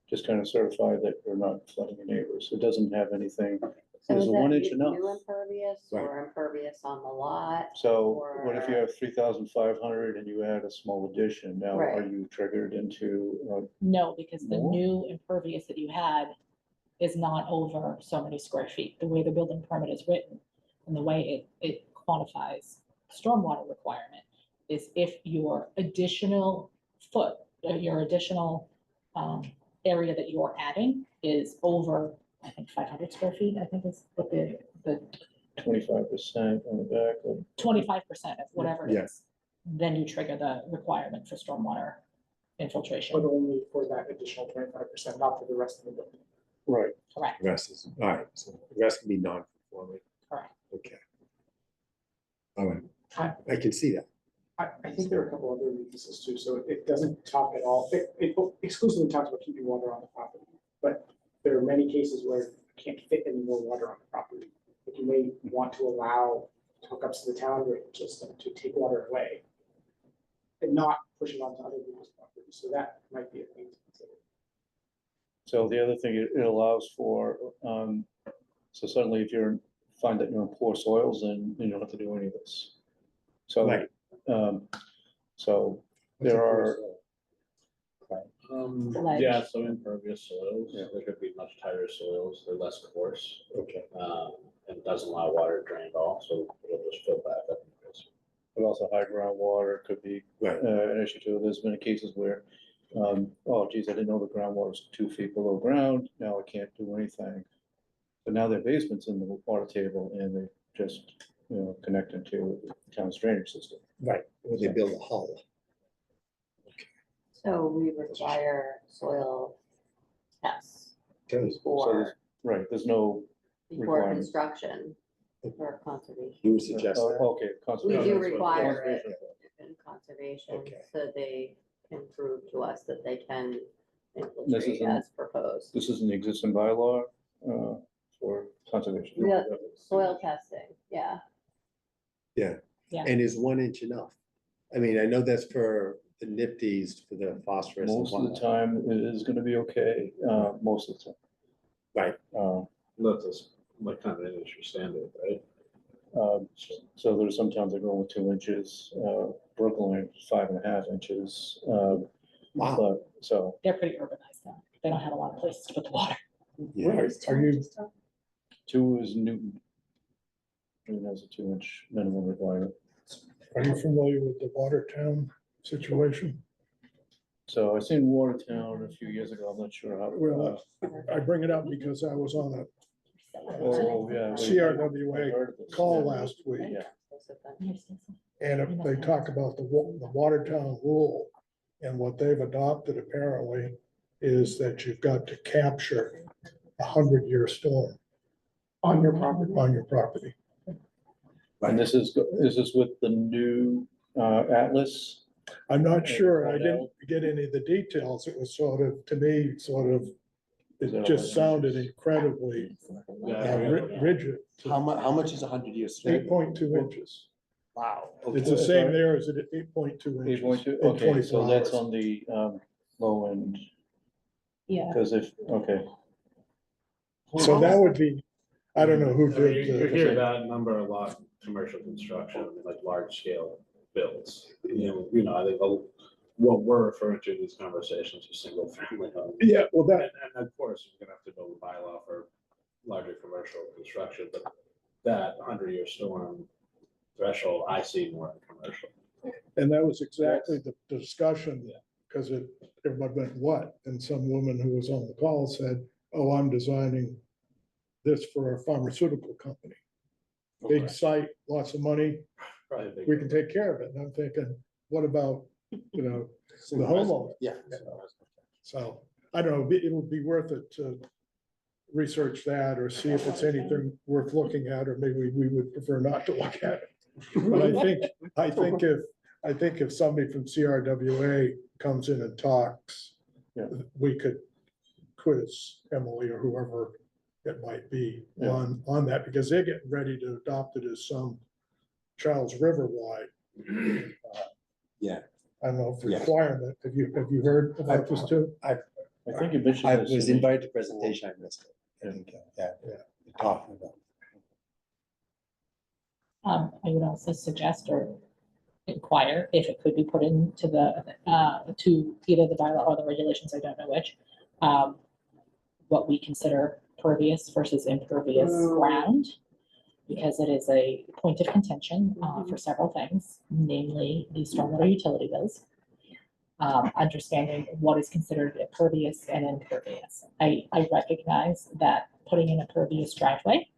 just kind of certified that you're not flooding your neighbors. It doesn't have anything. So Is is a that 1 inch new enough? impervious or impervious on the lot? So what if you Or- have 3,500 and you add a small addition? Now, are Right. you triggered into, No, because the More? new impervious that you had is not over so many square feet. The way the building permit is written and the way it quantifies stormwater requirement is if your additional your additional area that you're adding is over, I think, 500 square feet, I think is what the 25% on the back? Or 25% of whatever it Yeah. is, then you trigger the requirement for stormwater But infiltration. only for that additional 25%, not for the rest of the building. Right, Correct, the rest is, all right, so the rest can be non-conforming, correct. okay. All right, I- I can see that, I think there are a couple other weaknesses too, so it doesn't talk at all, it exclusively talks about keeping water on the property. But there are many cases where you can't fit any more water on the property. Like you may want to allow hookups to the town drainage system to take water away and not push it onto other people's property, so that might be a thing to consider. so the other thing, it allows for, so suddenly if find that you're in poor soils, then you don't have to do any of this. So, Right. So there are, Ledge. Yeah, some impervious soils, Yeah. there could be much tighter soils, they're less coarse, okay, and it doesn't allow water to drain at all, so it'll just fill back up. but also high groundwater could be right, an issue too. There's been cases where, oh geez, I didn't know the groundwater's 2 feet below ground, now I can't do anything. But now their basement's in the water table and they just, connected to the town's drainage system. right, when they build a hull. So we require soil tests Okay, before, Right, there's no before requirement. construction for conservation. you would suggest Oh, that, okay. We conservation. do That's what- require it conservation. in conservation, Okay. so they can prove to us that they can infiltrate an- as proposed. This is an existing bylaw, for conservation. Yeah, soil testing, yeah. Yeah. Yeah. And is 1 inch enough? I mean, I know that's for the nifties, for the phosphorus. and Most of the whatnot. time, it is gonna be okay, most of the time. Right. That's just like kind of industry standard, right? So there's some towns that go with 2 inches, Brooklyn, 5.5 inches. Wow. But, so, They're pretty urbanized now. They don't have a lot of places to put the water. Yeah. Are you, 2 is Newton. Newton has a 2 inch minimum requirement. are you familiar with the Watertown situation? So I seen Watertown a few years ago, I'm not sure how. Well, I bring it up because I was on a Oh, yeah. CRWA I heard of this, call yeah. last week. Yeah. And if they talk about the Watertown rule, and what they've adopted apparently is that you've got to capture 100-year storm On your property. on your property. And this is this with the new Atlas? I'm not sure, I Right didn't out. get any of the details, it was sort of, to me, sort of, Is that it just 11 sounded inches? incredibly rigid. How much is 100-year storm? 8.2 inches. Wow. It's the Okay. same there as it 8.2 inches. 8.2, in okay, 24 so that's hours. on the low end, Yeah. because if, okay. So that would be, I don't know who I mean, did, You hear that number a lot, in commercial construction, like large scale builds. I think what we're referring to in these conversations is single family homes. yeah, well, that, And of course, you're gonna have to build a bylaw for larger commercial construction, but that 100-year storm threshold, I see more in commercial. and that was exactly the discussion, because everybody went, what? And some woman who was on the call said, oh, I'm designing this for a pharmaceutical company. Big site, lots of money, Probably a big. we can take care of it. And I'm thinking, what about, the homeowner? Yeah. So, I don't know, it would be worth it to research that or see if it's anything worth looking at, or maybe we would prefer not to look at it. But I think if somebody from CRWA comes in and talks, Yeah. we could quiz Emily or whoever it might be Yeah. on that, because they're getting ready to adopt it as some Charles River wide. Yeah. I don't know if Yeah. requirement, have you heard about this too? I think you mentioned. I this was in the- invited to presentation, I missed it. I think, yeah, we're talking about. I would also suggest or inquire if it could be put into to either the bylaw or the regulations, I don't know which. What we consider pervious versus impervious ground. Because it is a point of contention for several things, namely the stormwater utility bills. Understanding what is considered pervious and impervious. I recognize that putting in a pervious driveway,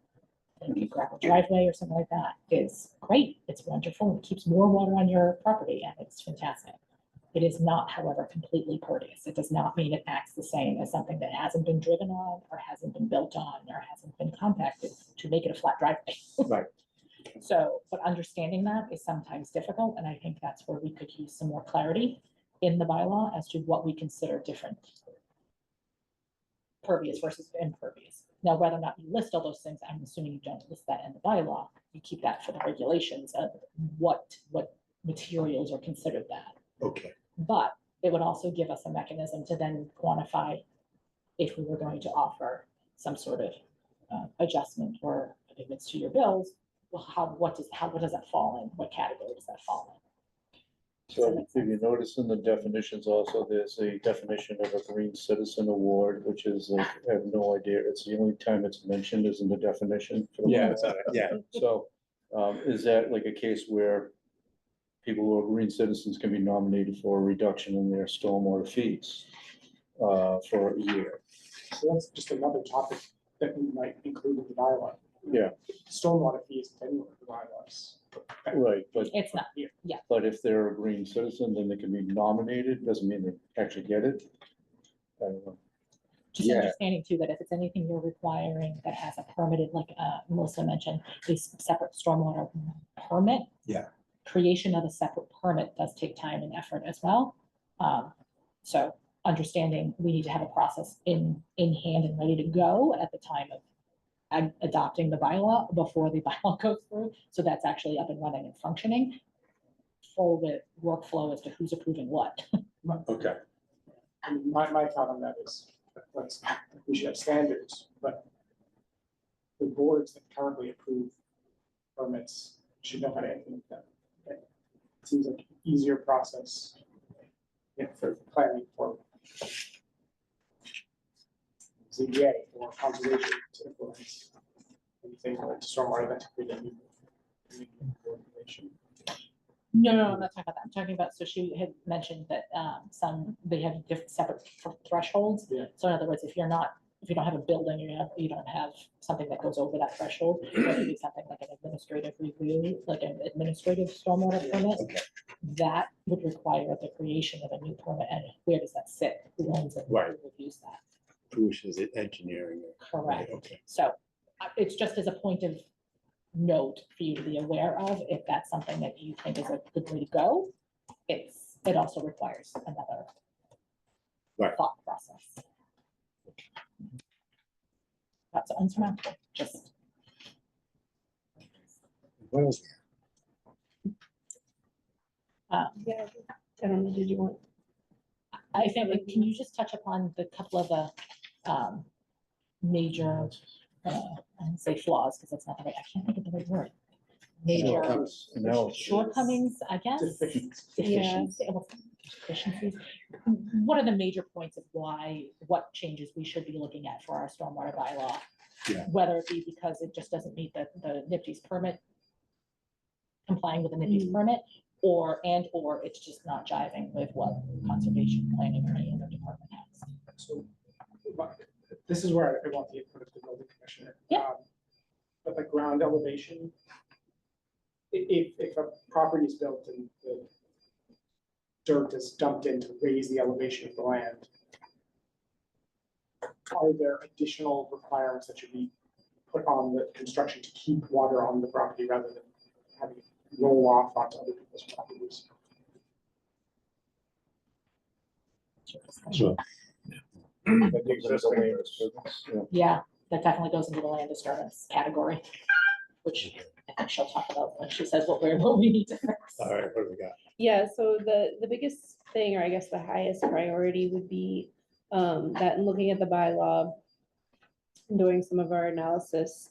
like a gravel driveway or something like that, is great. It's wonderful. It keeps more water on your property and it's fantastic. It is not, however, completely pervious. It does not mean it acts the same as something that hasn't been driven on or hasn't been built on or hasn't been compacted to make it a flat driveway. Right. So, but understanding that is sometimes difficult, and I think that's where we could use some more clarity in the bylaw as to what we consider different. Pervious versus impervious. Now, whether or not you list all those things, I'm assuming you don't list that in the bylaw. You keep that for the regulations of what materials are considered that. Okay. But it would also give us a mechanism to then quantify if we were going to offer some sort of adjustment or payments to your bills. Well, what does that fall in? What category does that fall So if you notice in the definitions also, there's a definition of a green citizen award, which is like, I have no idea. It's the only time it's mentioned is in the definition. for the Yeah, bylaw. yeah. So is that like a case where people who are green citizens can be nominated for a reduction in their stormwater fees for a year? So that's just another topic that we might include in the bylaw. Yeah. Stormwater fees, anywhere in the bylaws. Right, but, in? It's not, Here. yeah. but if they're a green citizen, then they can be nominated, doesn't mean they actually get it. I don't know. Just Yeah. understanding too, that if it's anything you're requiring that has a permitted, like Melissa mentioned, a separate stormwater permit. Yeah. Creation of a separate permit does take time and effort as well. So understanding we need to have a process in hand and ready to go at the time of adopting the bylaw before the bylaw goes through. So that's actually up and running and functioning. Full with workflow as to who's approving what. Okay. And my thought on that is, we should have standards, but the boards that currently approve permits should know how to implement them. It seems like an easier process, for planning for ZBA or conservation to influence anything like stormwater that could be regulation. No, I'm not talking about that. I'm talking about, so she had mentioned that they have different separate thresholds. Yeah. So in other words, if you don't have a building, you don't have something that goes over that threshold, it could be something like an administrative review, like an administrative stormwater permit. Okay. That would require the creation of a new permit, and where does that sit? Who owns it? Right. Who reviews that? Which is it engineering? Correct. Okay. So it's just as a point of note for you to be aware of, if that's something that you think is a good way to go. It also requires another Right. thought process. That's unsurmountable, just. What else? Yeah, I don't know, did you want? I think, can you just touch upon the couple of the major, I won't say flaws, because that's not the right, actually, I think it's the right word. Major shortcomings, I guess. Deficiencies. Deficiencies. What are the major points of what changes we should be looking at for our stormwater bylaw? Yeah. Whether it be because it just doesn't meet the NIPD's permit, complying with the NIPD's permit, or it's just not jiving with what conservation planning or any other department has. So this is where I want the input of the building commissioner. Yeah. But the ground elevation, if a property is built and the dirt is dumped in to raise the elevation of the land, are there additional requirements that should be put on the construction to keep water on the property rather than having it roll off onto other people's properties? Sure. Yeah, that definitely goes into the land disturbance category, which I think she'll talk about when she says what we need to fix. All right, what do we got? Yeah, so the biggest thing, or I guess the highest priority would be that in looking at the bylaw, doing some of our analysis,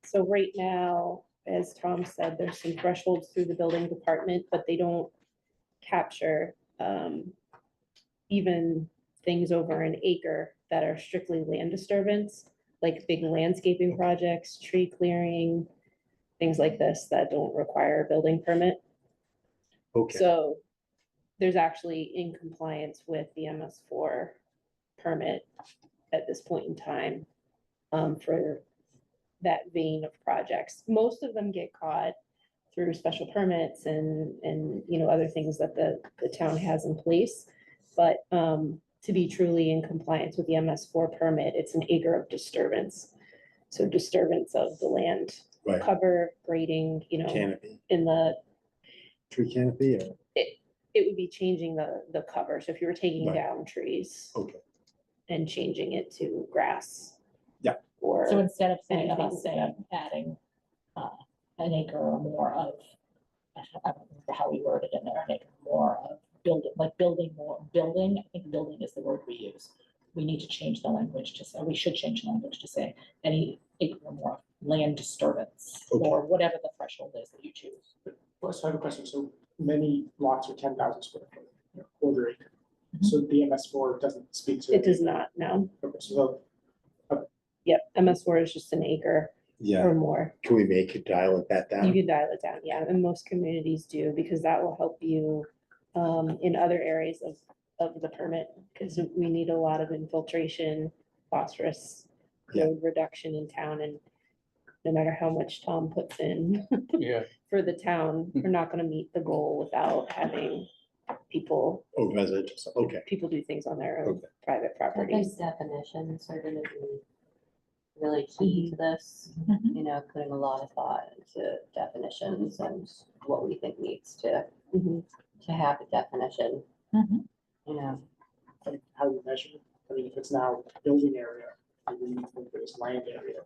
so right now, as Tom said, there's some thresholds through the building department, but they don't capture even things over an acre that are strictly land disturbance, like big landscaping projects, tree clearing, things like this that don't require a building permit. Okay. So there's actually in compliance with the MS4 permit at this point in time for that vein of projects. Most of them get caught through special permits and other things that the town has in place. But to be truly in compliance with the MS4 permit, it's an acre of disturbance. So disturbance of the land, Right. cover, grading, Canopy, in the, tree canopy, or? it would be changing the cover. So if you were taking Right. down trees Okay. and changing it to grass. Yeah. Or. So instead of saying, anything us saying, adding an acre or more of, I don't remember how we worded it in there, an acre more of building, like building more, I think building is the word we use. We need to change the language to say, we should change the language to say any acre or more land disturbance, Okay. or whatever the threshold is that you choose. Well, so I have a question. So many lots are 10,000 square foot, quarter acre. Mhm. So the MS4 doesn't speak to. It does not, no. Okay, so Yep, MS4 is just an acre Yeah, or more. can we make it dial that You down? can dial it down, yeah, and most communities do, because that will help you in other areas of the permit, because we need a lot of infiltration, phosphorus, Yeah. load reduction in town, and no matter how much Tom puts in Yeah. for the town, we're not gonna meet the goal without having people Oh, residential, okay. do things on their own Okay. private I think properties. definitions are gonna be really key to this, putting a lot of thought into definitions and what we think needs to Mhm. have a definition. Mhm. measure? I mean, if it's now building area, we need to look at this land area.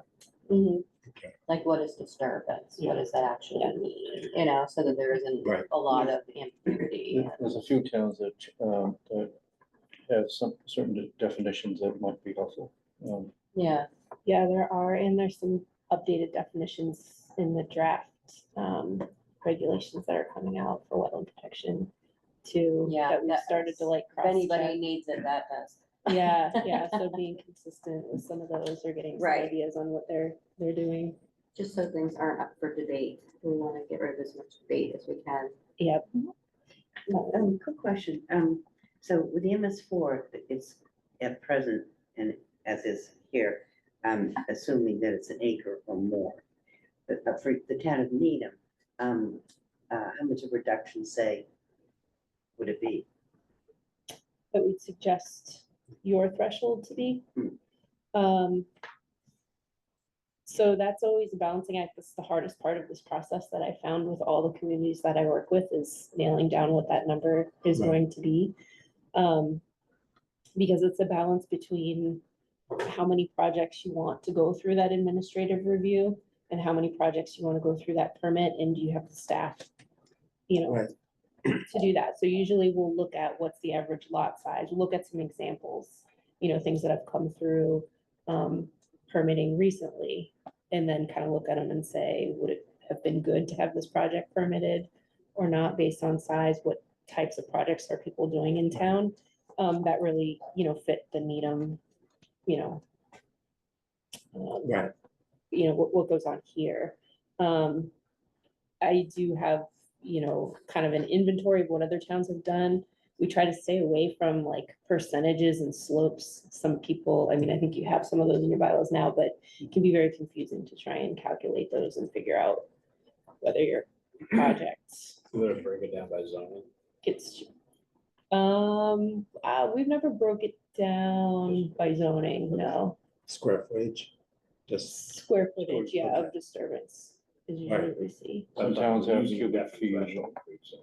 Mhm. Like what is disturbance? What Yeah. does that actually mean? You know, so that there isn't Right. a lot of ambiguity. There's a few towns that have some certain definitions that might be helpful. Yeah, Yeah, there are, and there's some updated definitions in the draft regulations that are coming out for wetland protection too. Yeah, That we've that- started to like if cross anybody check. needs it, that does. Yeah, yeah, so being consistent with some of those or getting some Right. ideas on what they're doing. Just so things aren't up for debate. We want to get rid of as much debate as we can. Yep. Quick question, so with the MS4, it's at present, and as is here, assuming that it's an acre or more. But for the town of Needham, how much of a reduction, say, would it be? That we'd suggest your threshold to be. Hmm. So that's always a balancing act. That's the hardest part of this process that I found with all the communities that I work with is nailing down what that number is Right. going to be. Because it's a balance between how many projects you want to go through that administrative review and how many projects you want to go through that permit, and do you have the staff, you know, Right. to do that. So usually we'll look at what's the average lot size, we'll look at some examples, you know, things that have come through permitting recently, and then kind of look at them and say, would it have been good to have this project permitted or not, based on size? What types of projects are people doing in town that really, you know, fit the Needham, you know, Right. you know, what goes on here. I do have, you know, kind of an inventory of what other towns have done. We try to stay away from like percentages and slopes. Some people, I mean, I think you have some of those in your bylaws now, but it can be very confusing to try and calculate those and figure out whether your project We're gonna break it down by zoning. gets. We've never broke it down by zoning, no. Square footage, just, Square footage, yeah, Okay. of disturbance is Right. usually what we see. Some towns have Using cubic that feet. threshold, so.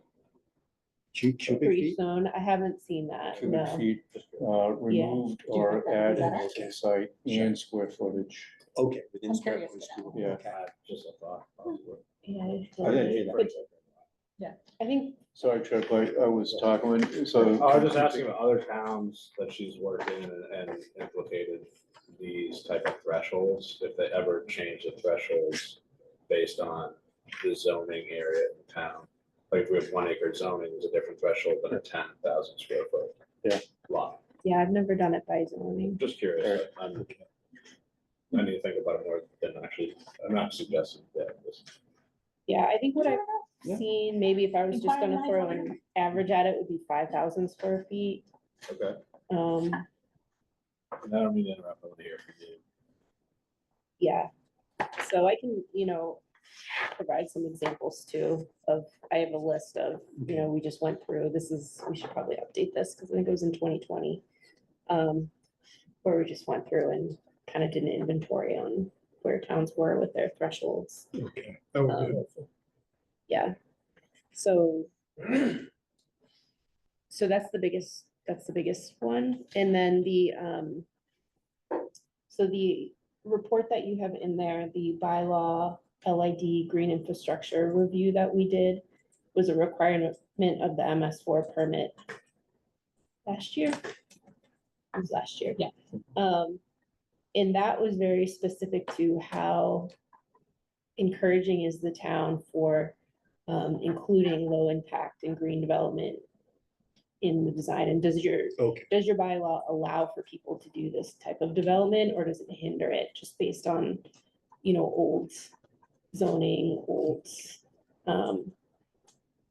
cubic Free feet? zone, I haven't seen that, Cubic no. feet removed Do you or think that would be added better? to the site and square footage. Okay, within I'm square curious footage. to know. too. Yeah. Okay. Just a thought, possibly. Yeah, I didn't hear that. but I think, Sorry, Chuck, I was talking, so. I was just asking about other towns that she's worked in and implicated these type of thresholds, if they ever change the thresholds based on the zoning area in the town. Like if we have 1 acre zoning, there's a different threshold than a 10,000 square foot. Yeah. Lot. yeah, I've never done it by zoning. Just curious. I need to think about it more than actually, I'm not suggesting that. Yeah, I think what I've Yeah. seen, maybe if I was just Inquire gonna minds throw over an average at it, would be 5,000 square feet. Okay. Um, And I don't mean to interrupt, I want to hear from you. yeah, so I can, you know, provide some examples too of, I have a list of, you know, we just went through, this is, we should probably update this because I think it was in 2020. Where we just went through and kind of did an inventory on where towns were with their thresholds. Okay, that would be helpful. Yeah, so. So that's the biggest one, and then so the report that you have in there, the bylaw LID green infrastructure review that we did was a requirement of the MS4 permit last year. It was last year. Yeah. And that was very specific to how encouraging is the town for including low impact and green development in the design, and does your bylaw allow for people to do this type of development, or does it hinder it just based on, you know, old zoning, old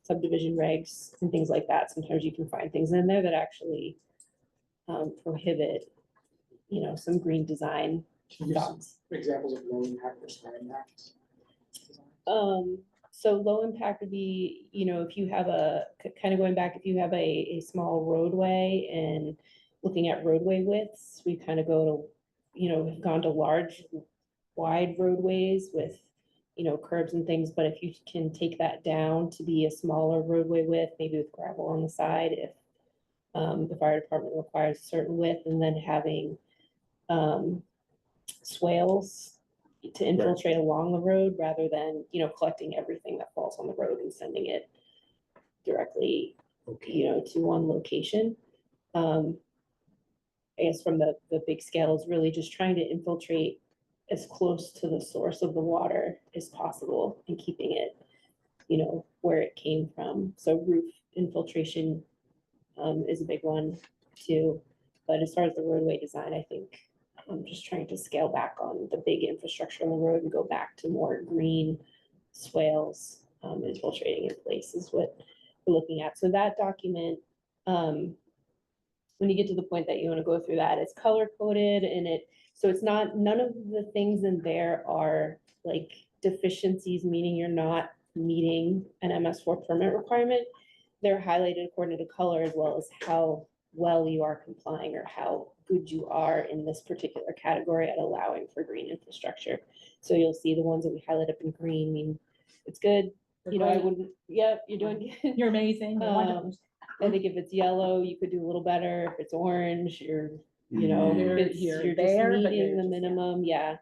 subdivision regs and things like that? Sometimes you can find things in there that actually prohibit, you know, some green design Can you give some thoughts. examples of low impact versus high impact? So low impact would be, you know, if you have kind of going back, if you have a small roadway and looking at roadway widths, we kind of go to, you know, we've gone to large, wide roadways with, you know, curbs and things, but if you can take that down to be a smaller roadway width, maybe with gravel on the side, if The fire department requires a certain width, and then having swales to infiltrate along the road rather than, you know, collecting everything that falls on the road and sending it directly, you know, to one location. I guess from the big scale is really just trying to infiltrate as close to the source of the water as possible and keeping it, you know, where it came from. So roof infiltration is a big one too. But as far as the roadway design, I think I'm just trying to scale back on the big infrastructure on the road and go back to more green swales, infiltrating in place is what we're looking at. So that document, when you get to the point that you want to go through that, it's color coded and so it's not, none of the things in there are like deficiencies, meaning you're not meeting an MS4 permit requirement. They're highlighted according to color as well as how well you are complying or how good you are in this particular category at allowing for green infrastructure. So you'll see the ones that we highlight up in green mean it's good. You know, I wouldn't, yep, you're doing good. You're amazing. You're wonderful. I think if it's yellow, you could do a little better. If it's orange, you're, you know, You're you're just there, but meeting you're the just- minimum, yeah.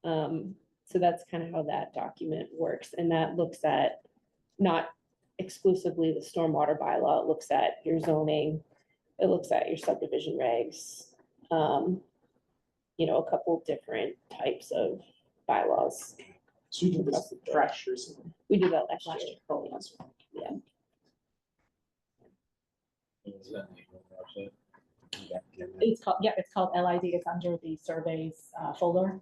So that's kind of how that document works, and that looks at not exclusively the stormwater bylaw, it looks at your zoning, it looks at your subdivision regs, you know, a couple different types of bylaws. So you do this with trash or something. We did that last Last year. Oh, that's Yeah. It's called, yeah, it's called LID. It's under the surveys folder,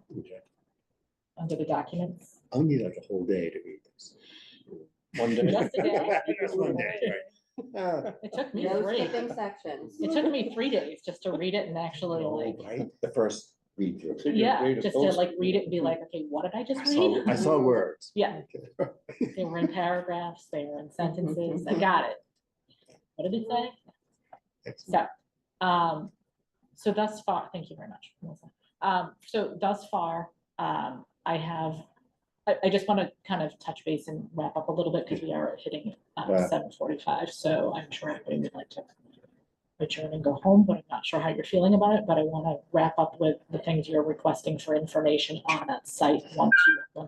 under the documents. I'll need like a whole day to read this. One day. Just a day. Just one day, right. It took me No 3. skipping sections. It took me 3 days just to read it and actually like, Right, the first read through. So you yeah, read a just to post- like read it and be like, okay, what did I just I read? saw words. Yeah, Okay. they were in paragraphs, they were in sentences. I got it. What did it say? Excellent. So thus far, thank you very much, Melissa. So thus far, I just want to kind of touch base and wrap up a little bit because we are hitting Wow. 7:45. So I'm sure everybody would like to adjourn and go home, but I'm not sure how you're feeling about it. But I want to wrap up with the things you're requesting for information on that site once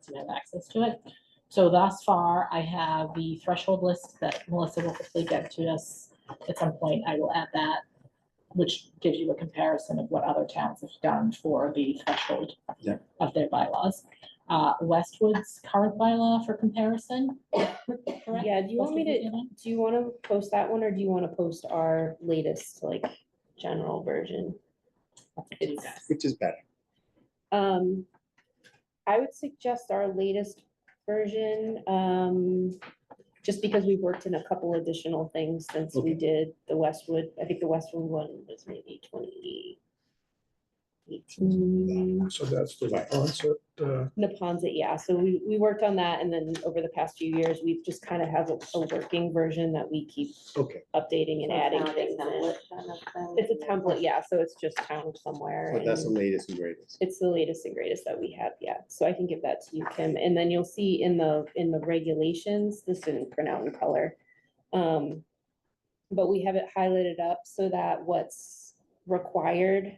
you have access to it. So thus far, I have the threshold list that Melissa will hopefully get to us at some point. I will add that, which gives you a comparison of what other towns have done for the threshold Yeah. of their bylaws. Westwood's current bylaw for comparison. correct? Yeah, do you want me Westwood, to, you know? do you want to post that one, or do you want to post our latest, like, general version? Up to you guys. Which is better. I would suggest our latest version, just because we've worked in a couple additional things since we Okay. did the Westwood. I think the Westwood one was maybe 2018. So that's the concept. Napontet, yeah, so we worked on that, and then over the past few years, we've just kind of have a working version that we keep Okay, updating and adding Kind of things in. template kind of thing. It's a template, yeah, so it's just town somewhere. but that's the and latest and greatest. It's the latest and greatest that we have, yeah, so I can give that to you, Kim, and then you'll see in the regulations, this didn't print out in color. But we have it highlighted up so that what's required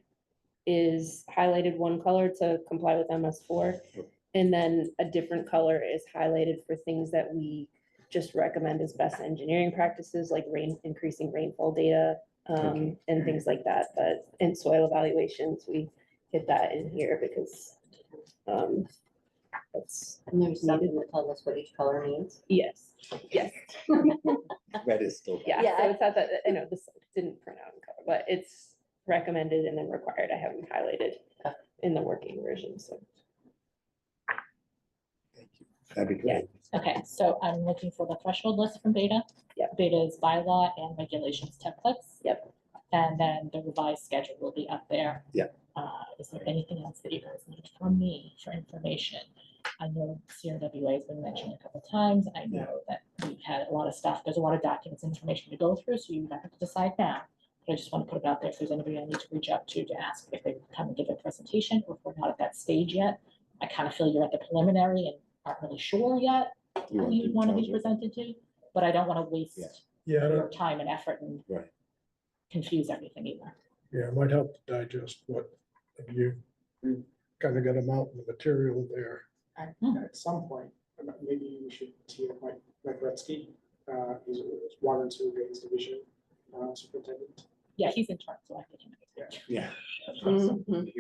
is highlighted one color to comply with MS4. And then a different color is highlighted for things that we just recommend as best engineering practices, like increasing rainfall data, Okay. and things like that. But in soil evaluations, we hit that in here because, that's, And there's something that tells us what each color means. yes, yes. Red is still. better. Yeah, Yeah. so it's not that, I know this didn't print out in color, but it's recommended and then required. I have them highlighted in the working version, so. Thank you. That'd be great. Okay, so I'm looking for the threshold list from Beta. Yep. Beta's bylaw and regulations templates. Yep. And then the revised schedule will be up there. Yep. Is there anything else that you guys need from me for information? I know CRWA has been mentioned a couple of times. I know that we've had a lot of stuff. There's a lot of documents, information to go through, so you don't have to decide now. But I just want to put it out there if there's anybody I need to reach out to ask if they can come and give a presentation, or if we're not at that stage yet. I kind of feel you're at the preliminary and aren't really sure yet who you want to be presented to, but I don't want to waste Yeah, your time and effort and Right. confuse everything either. Yeah, it might help to digest what you kind of got them out in the material there. At some point, maybe we should tee up Mike Gretzky, he's Water and Sewer Drains Division Superintendent. Yeah, he's in charge, so I think. Yeah. Mhm.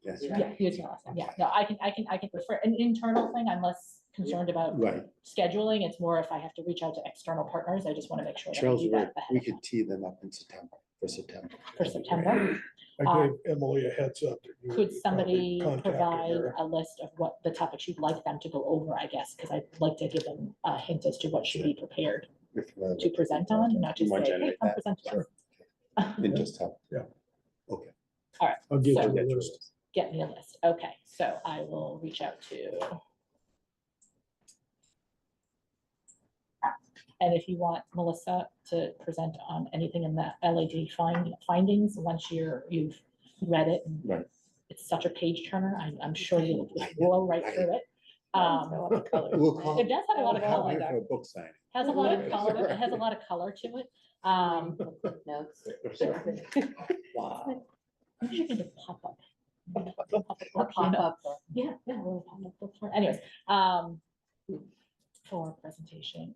Yes. Yeah, he was awesome. Yeah, no, I can refer, an internal thing, I'm less concerned about Right. scheduling. It's more if I have to reach out to external partners, I just want to make sure that I Charles, do that ahead we of time could tee them up in September, for September. for September. I gave Emily a heads up. that you would Could be somebody probably contacting provide her. a list of what the topics you'd like them to go over, I guess, because I'd like to give them a hint as to what should be prepared to present on, and not Do you just mind say, hey, generating come that? present to us. And just help. Yeah. Okay. I'll get So- you the list. Get me a list. Okay, so I will reach out to. And if you want Melissa to present on anything in the LAD findings, once you've read it. And Right. it's such a page turner. I'm sure you'll blow right through it. We'll call. It does have a lot of I'll color. have you for a book signing. Has a lot of color. It has a lot of color to it. Notes. Wow. I wish I could just pop up. Pop up. Yeah, yeah, a little pop-up book for- anyways, for presentation.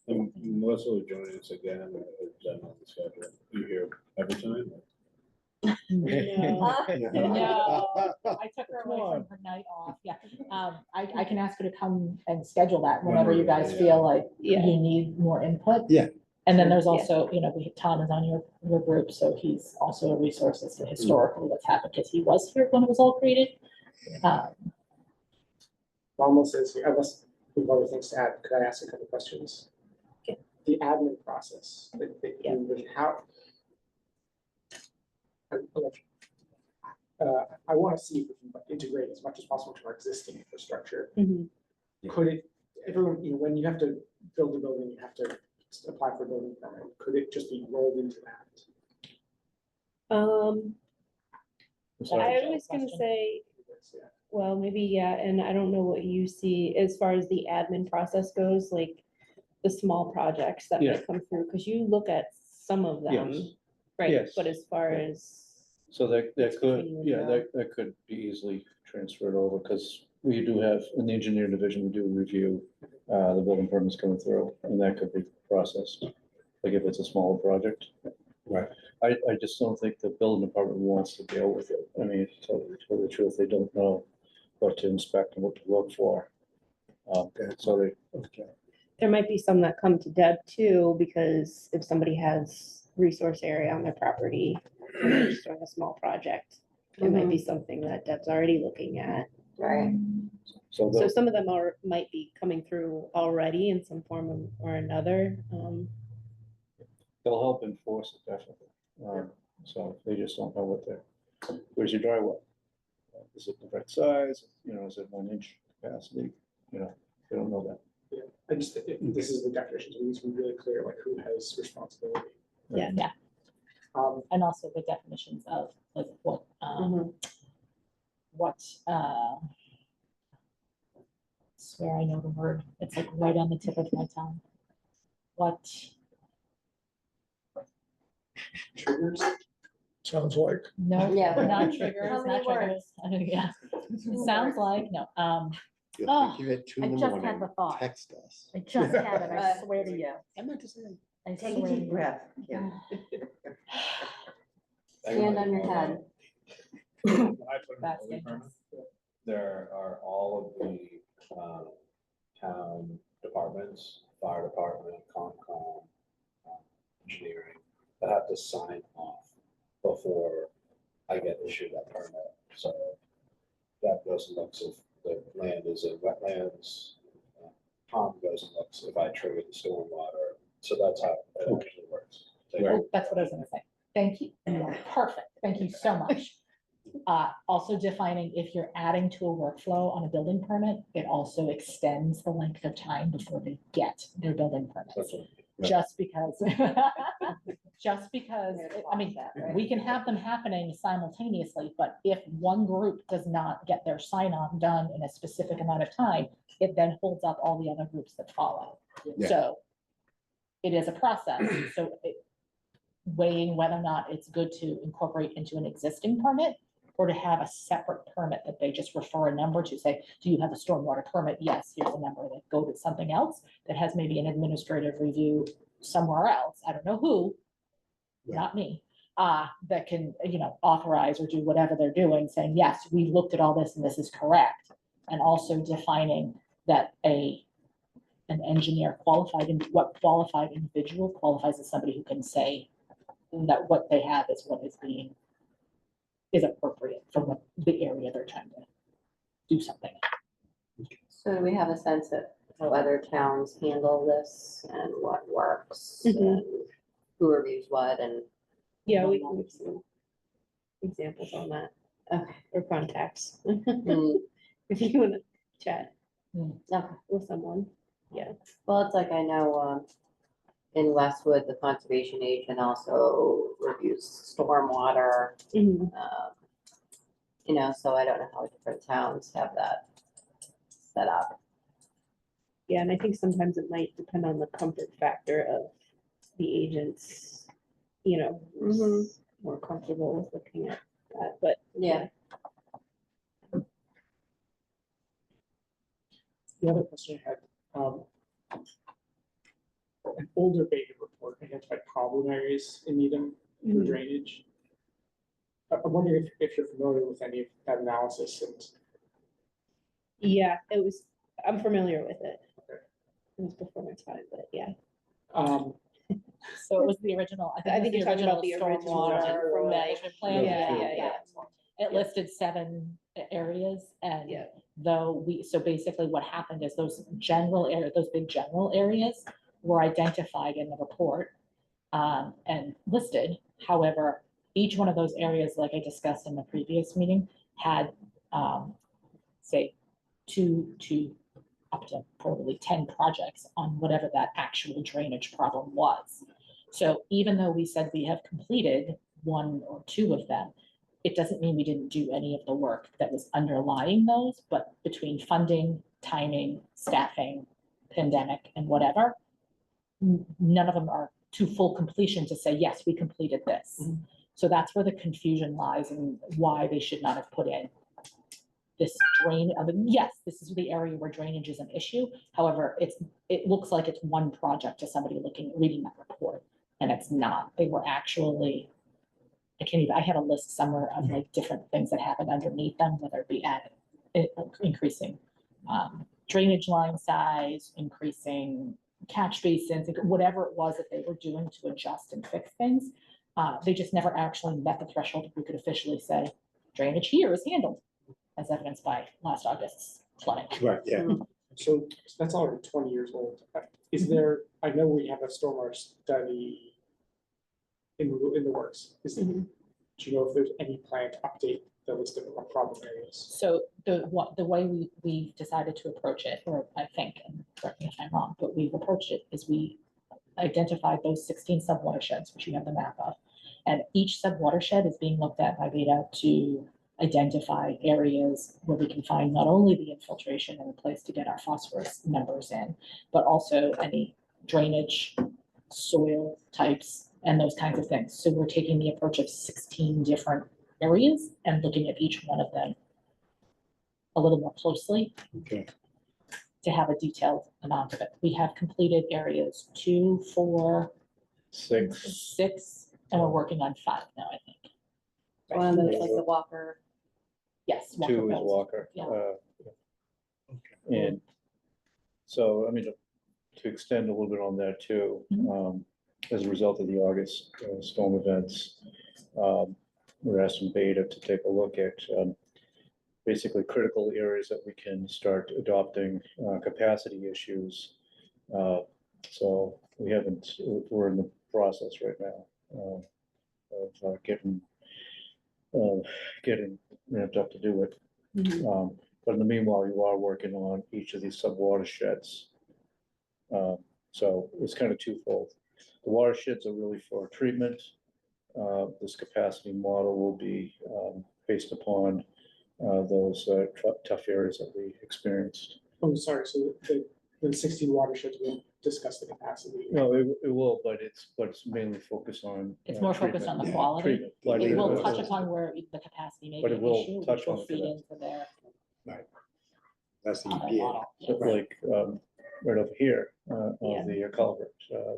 And Melissa will join us again, on the schedule. You here every time? No, Yeah. I took her away Come on. from her night off, yeah. I can ask her to come and schedule that whenever you guys Yeah. feel like you Yeah. need more input. Yeah. And then there's Yeah. also, Tom is on your group, so he's also a resource as to historically what's happened, because he was here when it was all created. Almost says, unless we've other things to add, could I ask a couple questions? The admin process, how? I want to see if we can integrate as much as possible to our existing infrastructure. Mhm. Could it, everyone, when you have to build a building, you have to apply for a building permit, could it just be rolled into that? I Sorry. was gonna Question. say, Yeah. well, maybe, yeah, and I don't know what you see as far as the admin process goes, like the small projects that Yeah. might come through, because you look at some of them, Yes. right? Yes. But as far Yeah. as, So that could, continuing yeah, on. that could be easily transferred over, because we do have, in the engineering division, we do review the building permits coming through, and that could be processed, like if it's a smaller project. Right. I just don't think the building department wants to deal with it. I mean, to tell the truth, they don't know what to inspect and what to look for. So they, Okay. there might be some that come to Deb too, because if somebody has resource area on their property, and they're just doing a small project, it might be something that Deb's already looking at. Right. so So they'll- some of them might be coming through already in some form or another. they'll help enforce it definitely. So they just don't know what they're, where's your drywall? Is it the right size? Is it 1 inch capacity? They don't know that. I just, this is the definitions, we need to be really clear, like who has responsibility. Yeah. Yeah, and also the definitions of like swear I know the word, it's like right on the tip of my tongue. What, Triggers, Sounds like. no, Yeah. not triggers, How many not triggers. Yeah, sounds like, no, You're Oh, thinking at 2 I in the just had morning, the thought. text us. I just had it, I swear to you. I'm not just saying. I Take a swear to deep you. breath. Kim. Stand on your head. When I put in a That's building permit, dangerous. there are all of the town departments, fire department, Concom, engineering, that have to sign off before I get issued that permit. So that goes and looks if the land is in wetlands. Tom goes and looks if I trigger the stormwater. So that's how it actually works. Oh, that's what I was gonna say. Thank you. Perfect. Thank you so much. Also defining if you're adding to a workflow on a building permit, it also extends the length of time before they get their building permits. Just because, I mean, we can have them happening simultaneously, but if one group does not get their sign off done in a specific amount of time, it then holds up all the other groups that follow. Yeah. So it is a process, so weighing whether or not it's good to incorporate into an existing permit or to have a separate permit that they just refer a number to say, do you have a stormwater permit? Yes, here's a number, that go to something else that has maybe an administrative review somewhere else. I don't know who, not me, that can, authorize or do whatever they're doing, saying, yes, we've looked at all this and this is correct. And also defining that an engineer qualified, and what qualified individual qualifies as somebody who can say that what they have is what is appropriate for the area they're trying to do something. So we have a sense of how other towns handle this and what works Mhm. and who reviews what and. Yeah, we can make some examples on that, Okay. or contacts, Mm, if you wanna chat okay. with someone, yeah. Well, it's like I know, in Westwood, the conservation agent also reviews stormwater, Mhm. so I don't know how different towns have that set up. Yeah, and I think sometimes it might depend on the comfort factor of the agents, who's Mhm. more comfortable with looking at that, but Yeah. The other question I had, an older Beta report identified problem areas in Needham for Mhm. drainage. I'm wondering if you're familiar with any of that analysis and. yeah, I'm familiar with it. Okay. It was before my time, but yeah. So it was the original, I I think think it you're was the talking about original the original one stormwater from that. management plan. Yeah. It Yeah. listed 7 areas, and Yeah. so basically what happened is those big general areas were identified in the report and listed. However, each one of those areas, like I discussed in the previous meeting, had say 2 to up to probably 10 projects on whatever that actual drainage problem was. So even though we said we have completed 1 or 2 of them, it doesn't mean we didn't do any of the work that was underlying those, but between funding, timing, staffing, pandemic, and whatever, none of them are to full completion to say, yes, we completed this. So that's where the confusion lies and why they should not have put in this drain. Yes, this is the area where drainage is an issue. However, it looks like it's one project to somebody reading that report, and it's not. They were actually, I had a list somewhere of like different things that happened underneath them, whether it be increasing drainage line size, increasing catch basins, whatever it was that they were doing to adjust and fix things. They just never actually met the threshold. We could officially say drainage here is handled, as evidenced by last August's flooding. Right, yeah. So that's already 20 years old. Is there, I know we have a stormwater study in the works. Mhm. Do you know if there's any plan to update the list of problem areas? So the way we decided to approach it, or I think, and correct me if I'm wrong, but we've approached it is we identified those 16 subwatersheds, which you have the map of. And each subwatershed is being looked at by Beta to identify areas where we can find not only the infiltration and a place to get our phosphorus numbers in, but also any drainage, soil types, and those kinds of things. So we're taking the approach of 16 different areas and looking at each one of them a little more closely. Okay. To have a detailed amount of it. We have completed areas 2, 4, 6, and we're working on 5 now, I think. One of those, like the Walker. Yes. 2 is Mills. Walker. Yeah. And so, I mean, to extend a little bit on that too, as a result of the August storm events, we're asking Beta to take a look at basically critical areas that we can start adopting capacity issues. So we're in the process right now of getting ramped up to do it. But in the meanwhile, you are working on each of these subwatersheds. So it's kind of twofold. The watersheds are really for treatment. This capacity model will be based upon those tough areas that we experienced. Oh, sorry, so the 16 watersheds will discuss the capacity. No, it will, but it's mainly focused on. It's more focused on the quality. treatment, but It will will- touch upon where the capacity may But be it an will issue, which touch on will the feed capacity. into their That's the other EPA. model. But like, right over here, Yeah. on the culvert,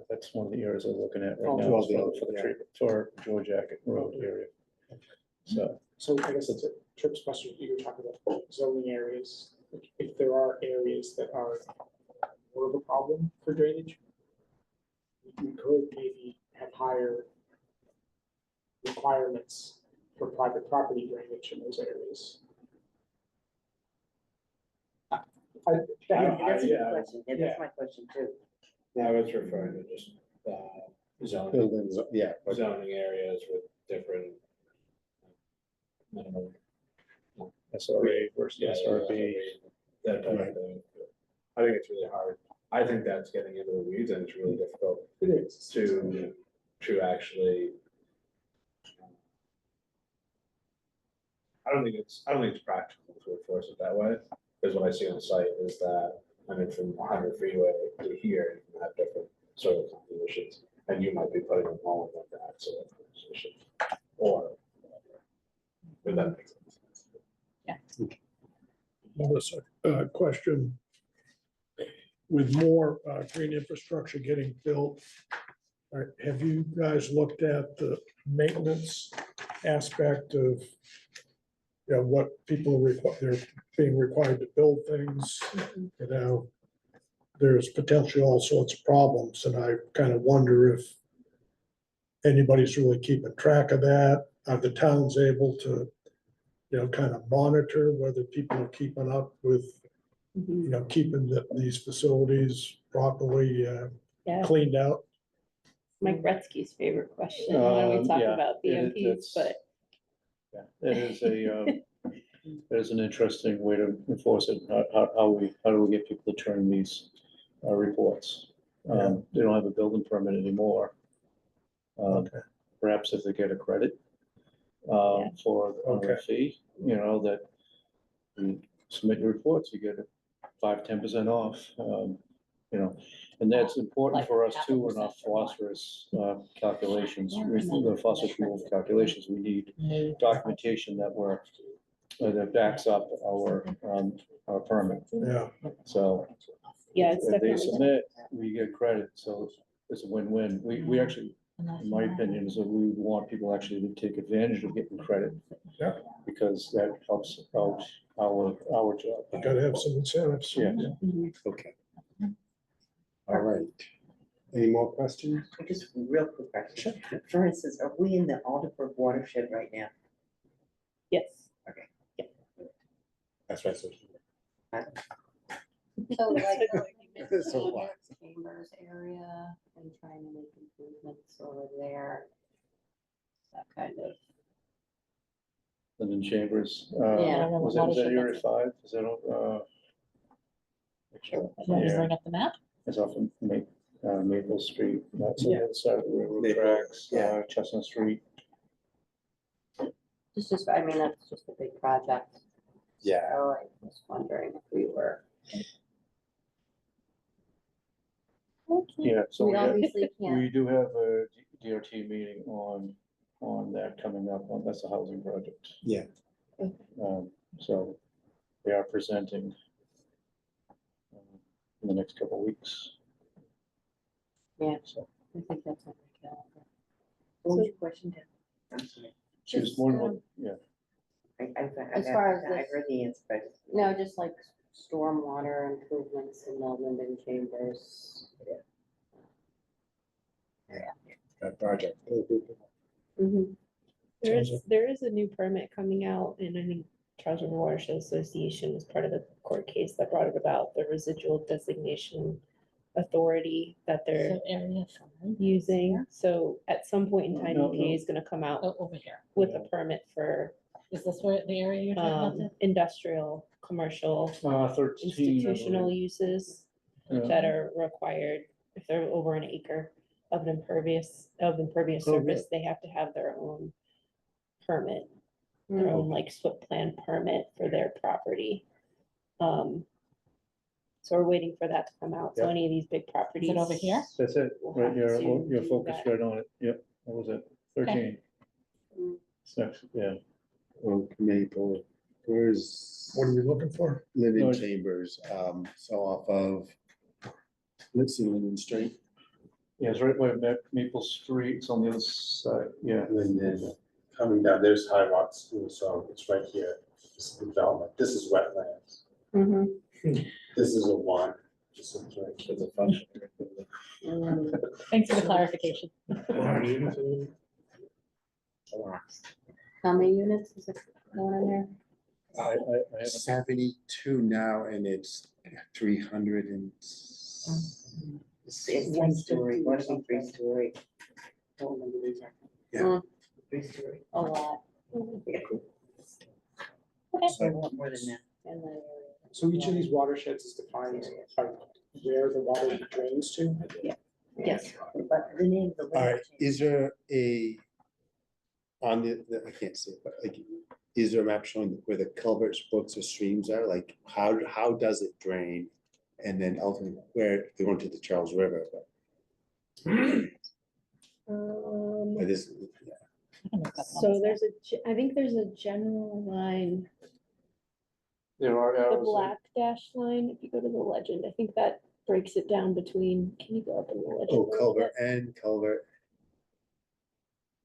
that's one of the areas we're looking at right Oh, now, well, is for the yeah. treatment, for George Jacket Road area. So, So I guess it's a Tripp's question, you were talking about zoning areas, if there are areas that are more of a problem for drainage, we could maybe have higher requirements for private property drainage in those areas. That's a good yeah. question. Yeah, that's my question too. I was referring to just zoning, Buildings, yeah. but- zoning areas with different minimum. SRA versus Yeah, SRB. that type Right. of thing. I think it's really hard. I think that's getting into the weeds and it's really difficult It is. to actually. I don't think it's practical to enforce it that way, because what I see on site is that, I mean, from 100 freeway to here, you can have different soil compositions, and you might be putting them all in that soil composition, or. Would that make sense? Melissa, question. With more green infrastructure getting built, have you guys looked at the maintenance aspect of, you know, what people require, they're being required to build things, you know? There's potentially all sorts of problems, and I kind of wonder if anybody's really keeping track of that. Are the towns able to, you know, kind of monitor whether people are keeping up with, you know, keeping these facilities properly Yeah, cleaned out? Mike Gretzky's favorite question when we talk Yeah, about BMPs, but Yeah, it is it is an interesting way to enforce it, how do we get people to turn these reports? They don't have a building permit anymore. Okay. Perhaps if they get a credit Yeah. for a fee, you know, that you submit your reports, you get 5-10% off, you know. And that's important Like for us half a too in our percent for what? phosphorus calculations, the phosphorus removal calculations, we need documentation that backs up our permit. Yeah, So yeah, it's if they definitely. submit, we get credit, so it's a win-win. We actually, in my opinion, is that we want people actually to take advantage of getting credit. Yeah. Because that helps out our job. you gotta have some incentives. Yeah. Okay. All right. Any more questions? Just real quick question. For instance, are we in the Alderbrook watershed right now? Yes. That's right. So So like, So what? Chambers area and trying to make improvements over there. That kind of. Linden Chambers, Yeah. was that area 5? Is that, actually, You want me to yeah, bring up the map? it's off of Maple Street, that's on the other side of the railroad Maple, tracks, yeah. Chestnut Street. I mean, that's just a big project. Yeah. So I was wondering if we were. Yeah, so We we have, obviously can't. we do have a DOT meeting on that coming up, that's a housing project. Yeah. So they are presenting in the next couple of weeks. Yeah. So I think that's on the calendar. What was your question, Dan? I'm sorry. she was Just, more than, yeah, as far as I this- heard the answer, but No, just like stormwater improvements in the Linden Chambers. That project. There is a new permit coming out, and I think Charles River Watershed Association was part of the court case that brought it about, the residual designation authority that they're So area 5. using. So at some point in time, No, EPA no. is gonna come out Oh, over here. with a permit for Is this where the area you're talking about? industrial, commercial, 13. institutional uses Yeah. that are required, if they're over an acre of an impervious Oh, surface, they have to have their own permit, their own like SWIP plan permit for their property. So we're waiting for that to come out. So Yep. any of these big properties. Is it over here? That's it, We'll right have here, to you're do focused that. right on it, yep, what was it, 13? Mm. It's next, yeah, Oak Maple, where's What are you looking for? Linden North. Chambers, so off of, let's see, Linden Street, yeah, it's right where Maple Street, it's on the other side, yeah. Linden, coming down, there's High Rock School, so it's right here, this is development, this is wetlands, Mhm. this is a one. This is right here. It's a fun. Thanks for the clarification. How many units is it going in there? I haven't, 72 now, and it's 300 and. It's three-story, what is it, three-story? Don't remember the exact. Yeah. Three-story. A lot. So a lot more than that. And then- So each of these watersheds is defined by where the water drains to? Yes, but the name of the. All right, is there a, on I can't see it, but like, is there a map showing where the culverts, brooks, or streams are? Like, how does it drain? And then ultimately, where they went to the Charles River, but this, yeah. So there's I think there's a general line, there are the arrows. black dash line, if you go to the legend, I think that breaks it down between, can you go up in the legend? a Oh, little culvert bit? and culvert.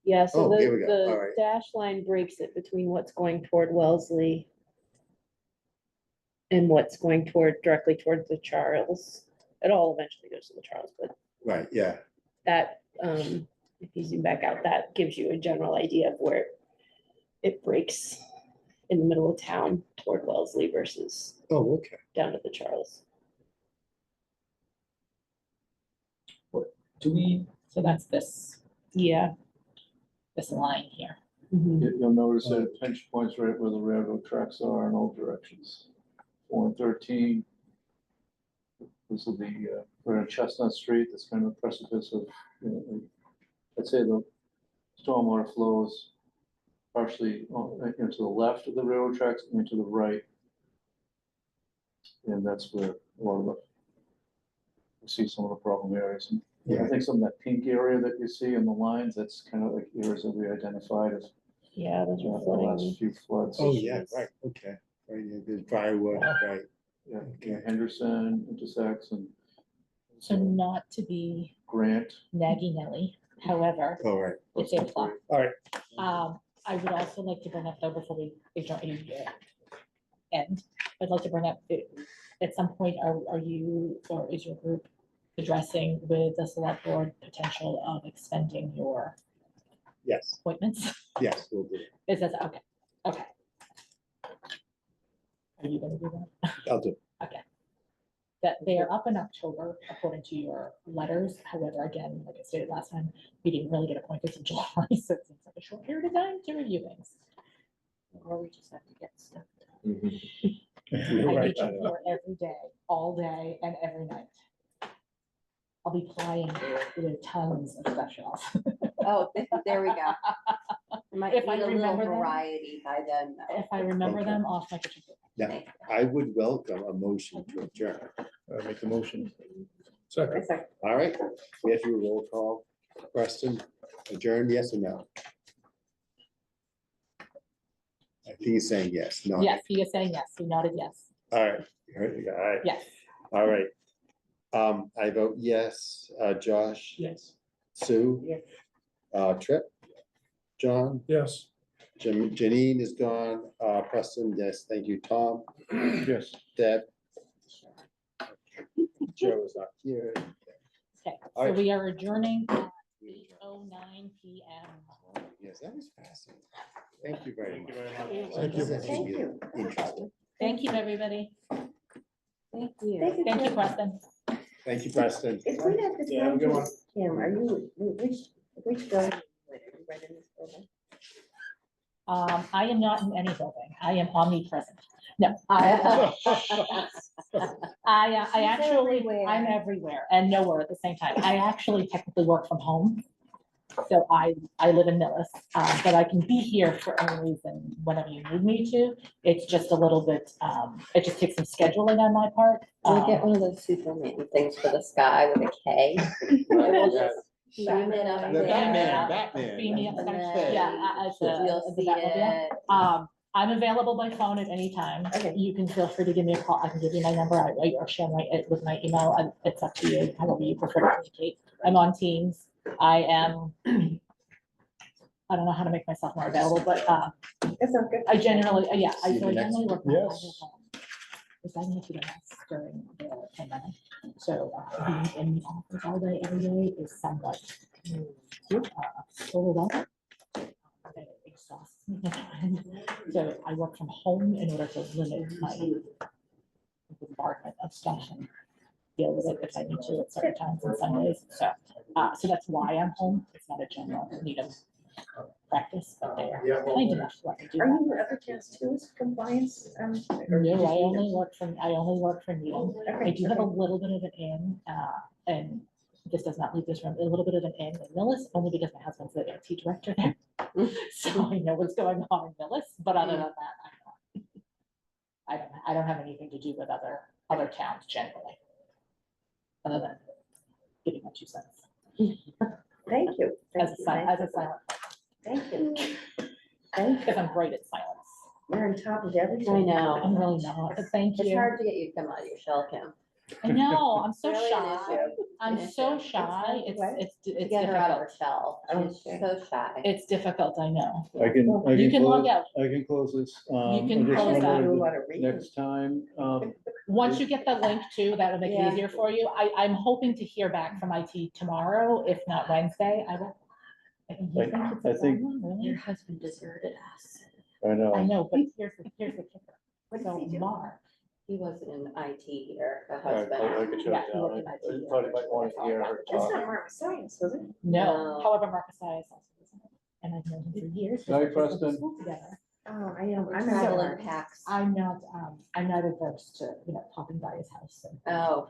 Yeah, so Oh, here we go. All the right. dash line breaks it between what's going toward Wellesley and what's going directly towards the Charles. It all eventually goes to the Charles, but Right, yeah. that, if you zoom back out, that gives you a general idea of where it breaks in the middle of town toward Wellesley versus Oh, okay. down to the Charles. Do we, So that's this, Yeah. this line here. Mhm. You'll notice that pinch points right where the railroad tracks are in all directions. 4 and 13. This is the, we're on Chestnut Street, that's kind of a precipice of, I'd say the stormwater flows partially into the left of the railroad tracks and to the right. And that's where a lot of the, we see some of the problem areas. And I think some of that pink area that you see in the lines, that's kind of like areas that we identified as Yeah, those the are last flooding. few floods. Oh, yeah, Issues. right, okay. Right, yeah, there's Briarwood, right. Yeah, Okay. Henderson intersects and So not to be Grant. naggy Nelly, however, All right. it's 8 o'clock. All right. I would also like to bring up though, before we end, I'd like to bring up, at some point, are you, or is your group addressing with the select board potential of extending your Yes, appointments? yes, we'll do it. Is that, okay, okay. Are you gonna do that? I'll do it. Okay. That they are up in October, according to your letters. However, again, like I stated last time, we didn't really get appointed in July, so it seems like a short period of time to review things. Or we just have to get stuff I need you for every day, all day and every night. I'll be plying with tons of specials. Oh, there we go. Might If I need a little remember them. variety by then. though. If I remember Okay. them off my kitchen table. Now, I would welcome a motion to adjourn. Make the motion. Second, It's like, All right, we have to do a roll call. Preston, adjourn, yes or no? I think he's saying yes, no. Yes, he is saying yes. He nodded yes. All right, you heard it, all right, Yes. all right. I vote yes. Josh, yes. Sue, Yes. Trip, John, yes. Janine is gone, Preston, yes, thank you, Tom, Yes. Deb. Joe is not here. Okay, All so right. we are adjourning at 8:09 PM. Yes, that was fascinating. Thank you very much. Thank you. Thank you. Interesting. Thank you, everybody. thank you. Thank you, Preston. Thank you, Preston. If we have to Yeah, have a good find one. you, Kim, are you, which building? Are you right in this building? I am not in any building. I am omnipresent. No, I actually, everywhere. I'm everywhere and nowhere at the same time. I actually technically work from home. So I live in Millis, but I can be here for any reason whenever you need me to. It's just a little bit, it just takes some scheduling on my part. We'll get one of those Superman things for the sky with a K. And we'll just beam it up The there. Batman. Beam me up And there. then Yeah, at the- You'll at the see Batmobile. it. I'm available by phone at any time. Okay. You can feel free to give me a call. I can give you my number. Or share it with my email. It's up to you, however you prefer to communicate. I'm on Teams. I am, I don't know how to make myself more available, but, That sounds good. I generally, yeah, I See you next generally work. week. from home. Yes. Because I need to mess during the pandemic. So, being in the office all day, every day is somewhat, overwhelming. It exhausts me at times. So I work from home in order to limit my bombardment of stuff and deal with it if I need to at certain times on Sundays. So that's why I'm home. It's not a general need of practice, but they are kind enough to let me do Are that. you other towns too, as compliance? No, I only work for Needham. I do have a little bit of an in, and this does not leave this room, a little bit of an in Millis, only because my husband's the IT director there. So I know what's going on in Millis, but other than that, I don't have anything to do with other towns generally. Other than giving my 2 cents Thank you. as a silent, Thank you. Thank because you. I'm great at silence. You're on top of everything. I I'm know. really not, but thank It's you. hard to get you to come out of your shell, Kim. I know, I'm so Really an shy. issue. I'm An so issue. shy. What? It's To get her out of her difficult. shell. She's Okay. so shy. It's difficult, I know. I can You can log close, out. I can close this. You can I just close that. wondered Do a if lot of reading. next time, Once you get the link too, that would make it Yeah. easier for you. I'm hoping to hear back from IT tomorrow, if not Wednesday. I will. You think it's a I think- problem, really? Your husband deserted us. I know. I know, but here's the kicker. What So does he do? Mark, He wasn't in IT here, her I husband. could shut Yeah, it he down. worked in I IT. thought you might want to hear her That's talk. not Mark Science, was it? no, No. however, Marcus I is also, and I've known him for years. Sorry, because we went to Preston. school together. Oh, I am. I'm Travel not. in packs. I'm not averse to, popping by his house and Oh,